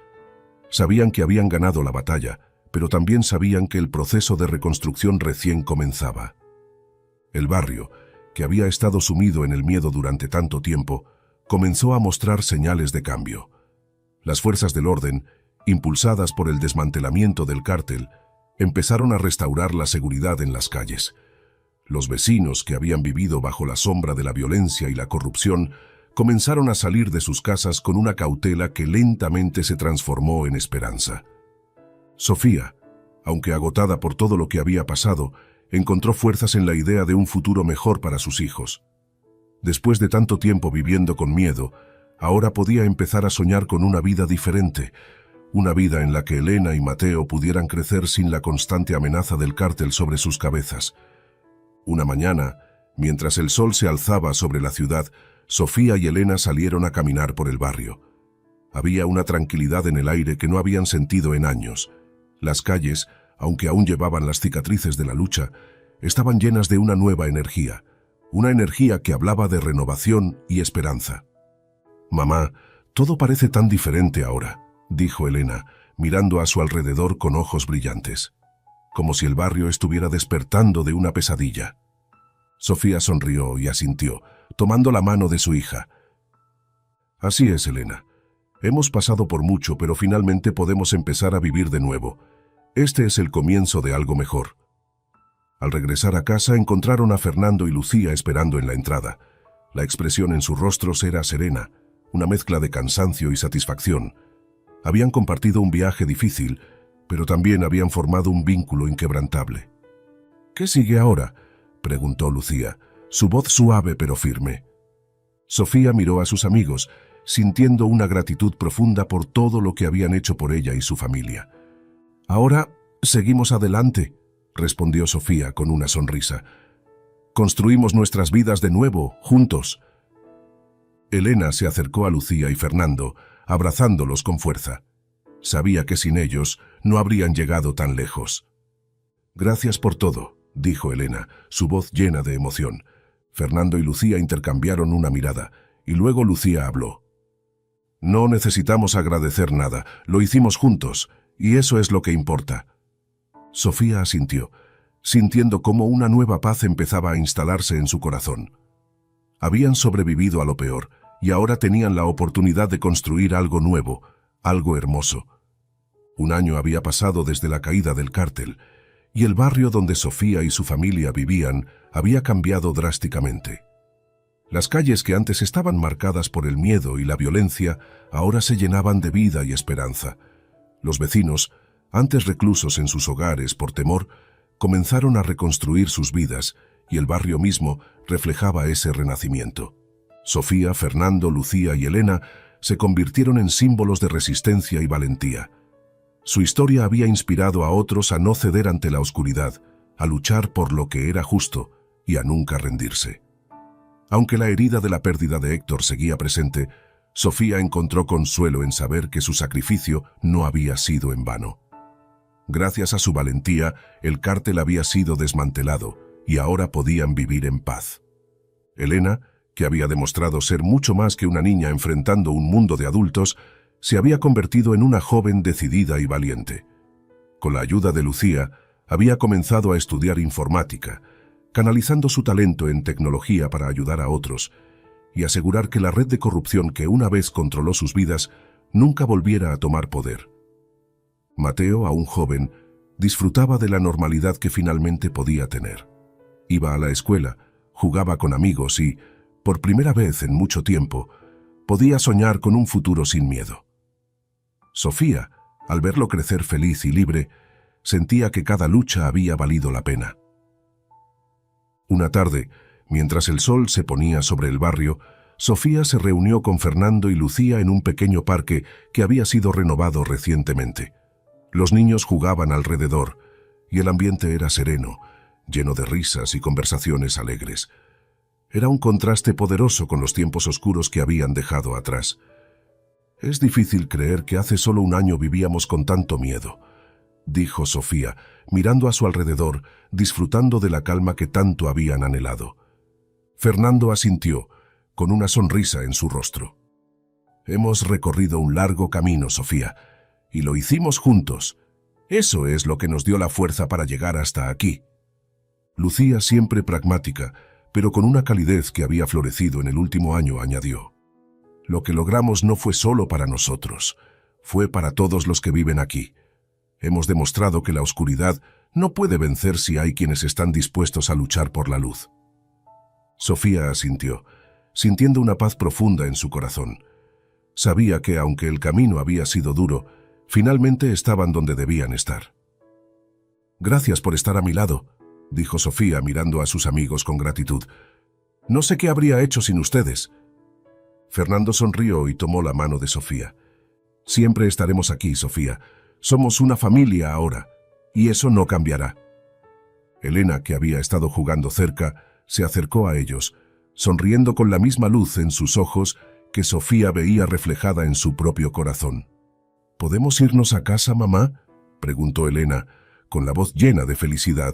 Sabían que habían ganado la batalla, pero también sabían que el proceso de reconstrucción recién comenzaba. El barrio, que había estado sumido en el miedo durante tanto tiempo, comenzó a mostrar señales de cambio. Las fuerzas del orden, impulsadas por el desmantelamiento del cártel, empezaron a restaurar la seguridad en las calles. Los vecinos, que habían vivido bajo la sombra de la violencia y la corrupción, comenzaron a salir de sus casas con una cautela que lentamente se transformó en esperanza. Sofía, aunque agotada por todo lo que había pasado, encontró fuerzas en la idea de un futuro mejor para sus hijos. Después de tanto tiempo viviendo con miedo, ahora podía empezar a soñar con una vida diferente, una vida en la que Elena y Mateo pudieran crecer sin la constante amenaza del cártel sobre sus cabezas. Una mañana, mientras el sol se alzaba sobre la ciudad, Sofía y Elena salieron a caminar por el barrio. Había una tranquilidad en el aire que no habían sentido en años. Las calles, aunque aún llevaban las cicatrices de la lucha, estaban llenas de una nueva energía, una energía que hablaba de renovación y esperanza. «Mamá, todo parece tan diferente ahora», dijo Elena, mirando a su alrededor con ojos brillantes, como si el barrio estuviera despertando de una pesadilla. Sofía sonrió y asintió, tomando la mano de su hija. «Así es, Elena. Hemos pasado por mucho, pero finalmente podemos empezar a vivir de nuevo. Este es el comienzo de algo mejor». Al regresar a casa encontraron a Fernando y Lucía esperando en la entrada. La expresión en sus rostros era serena, una mezcla de cansancio y satisfacción. Habían compartido un viaje difícil, pero también habían formado un vínculo inquebrantable. «¿Qué sigue ahora?», preguntó Lucía, su voz suave pero firme. Sofía miró a sus amigos, sintiendo una gratitud profunda por todo lo que habían hecho por ella y su familia. «Ahora seguimos adelante», respondió Sofía con una sonrisa. «Construimos nuestras vidas de nuevo, juntos». Elena se acercó a Lucía y Fernando, abrazándolos con fuerza. Sabía que sin ellos no habrían llegado tan lejos. «Gracias por todo», dijo Elena, su voz llena de emoción. Fernando y Lucía intercambiaron una mirada, y luego Lucía habló. «No necesitamos agradecer nada, lo hicimos juntos, y eso es lo que importa». Sofía asintió, sintiendo cómo una nueva paz empezaba a instalarse en su corazón. Habían sobrevivido a lo peor, y ahora tenían la oportunidad de construir algo nuevo, algo hermoso. Un año había pasado desde la caída del cártel, y el barrio donde Sofía y su familia vivían había cambiado drásticamente. Las calles que antes estaban marcadas por el miedo y la violencia ahora se llenaban de vida y esperanza. Los vecinos, antes reclusos en sus hogares por temor, comenzaron a reconstruir sus vidas y el barrio mismo reflejaba ese renacimiento. Sofía, Fernando, Lucía y Elena se convirtieron en símbolos de resistencia y valentía. Su historia había inspirado a otros a no ceder ante la oscuridad, a luchar por lo que era justo y a nunca rendirse. Aunque la herida de la pérdida de Héctor seguía presente, Sofía encontró consuelo en saber que su sacrificio no había sido en vano. Gracias a su valentía, el cártel había sido desmantelado y ahora podían vivir en paz. Elena, que había demostrado ser mucho más que una niña enfrentando un mundo de adultos, se había convertido en una joven decidida y valiente. Con la ayuda de Lucía, había comenzado a estudiar informática, canalizando su talento en tecnología para ayudar a otros y asegurar que la red de corrupción que una vez controló sus vidas nunca volviera a tomar poder. Mateo, aún joven, disfrutaba de la normalidad que finalmente podía tener. Iba a la escuela, jugaba con amigos y, por primera vez en mucho tiempo, podía soñar con un futuro sin miedo. Sofía, al verlo crecer feliz y libre, sentía que cada lucha había valido la pena. Una tarde, mientras el sol se ponía sobre el barrio, Sofía se reunió con Fernando y Lucía en un pequeño parque que había sido renovado recientemente. Los niños jugaban alrededor, y el ambiente era sereno, lleno de risas y conversaciones alegres. Era un contraste poderoso con los tiempos oscuros que habían dejado atrás. «Es difícil creer que hace solo un año vivíamos con tanto miedo», dijo Sofía, mirando a su alrededor, disfrutando de la calma que tanto habían anhelado. Fernando asintió, con una sonrisa en su rostro. «Hemos recorrido un largo camino, Sofía, y lo hicimos juntos. Eso es lo que nos dio la fuerza para llegar hasta aquí». Lucía, siempre pragmática, pero con una calidez que había florecido en el último año, añadió: «Lo que logramos no fue solo para nosotros, fue para todos los que viven aquí. Hemos demostrado que la oscuridad no puede vencer si hay quienes están dispuestos a luchar por la luz». Sofía asintió, sintiendo una paz profunda en su corazón. Sabía que, aunque el camino había sido duro, finalmente estaban donde debían estar. «Gracias por estar a mi lado», dijo Sofía mirando a sus amigos con gratitud. «No sé qué habría hecho sin ustedes». Fernando sonrió y tomó la mano de Sofía. «Siempre estaremos aquí, Sofía. Somos una familia ahora, y eso no cambiará». Elena, que había estado jugando cerca, se acercó a ellos, sonriendo con la misma luz en sus ojos que Sofía veía reflejada en su propio corazón. «¿Podemos irnos a casa, mamá?», preguntó Elena, con la voz llena de felicidad.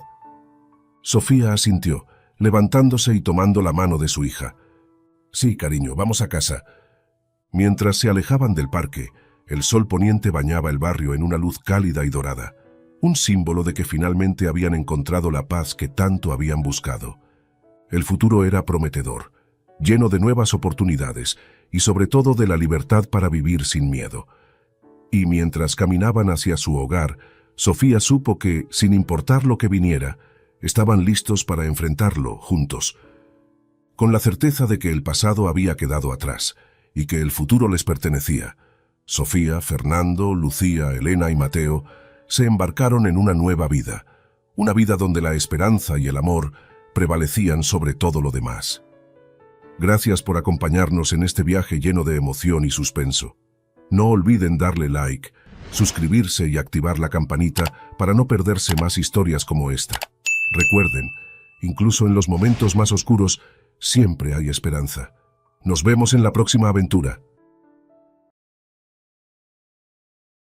Sofía asintió, levantándose y tomando la mano de su hija. «Sí, cariño, vamos a casa». Mientras se alejaban del parque, el sol poniente bañaba el barrio en una luz cálida y dorada, un símbolo de que finalmente habían encontrado la paz que tanto habían buscado. El futuro era prometedor, lleno de nuevas oportunidades y sobre todo de la libertad para vivir sin miedo. Y mientras caminaban hacia su hogar, Sofía supo que, sin importar lo que viniera, Estaban listos para enfrentarlo juntos, con la certeza de que el pasado había quedado atrás y que el futuro les pertenecía. Sofía, Fernando, Lucía, Elena y Mateo se embarcaron en una nueva vida, una vida donde la esperanza y el amor prevalecían sobre todo lo demás. Gracias por acompañarnos en este viaje lleno de emoción y suspenso. No olviden darle like, suscribirse y activar la campanita para no perderse más historias como esta. Recuerden, incluso en los momentos más oscuros, siempre hay esperanza. Nos vemos en la próxima aventura.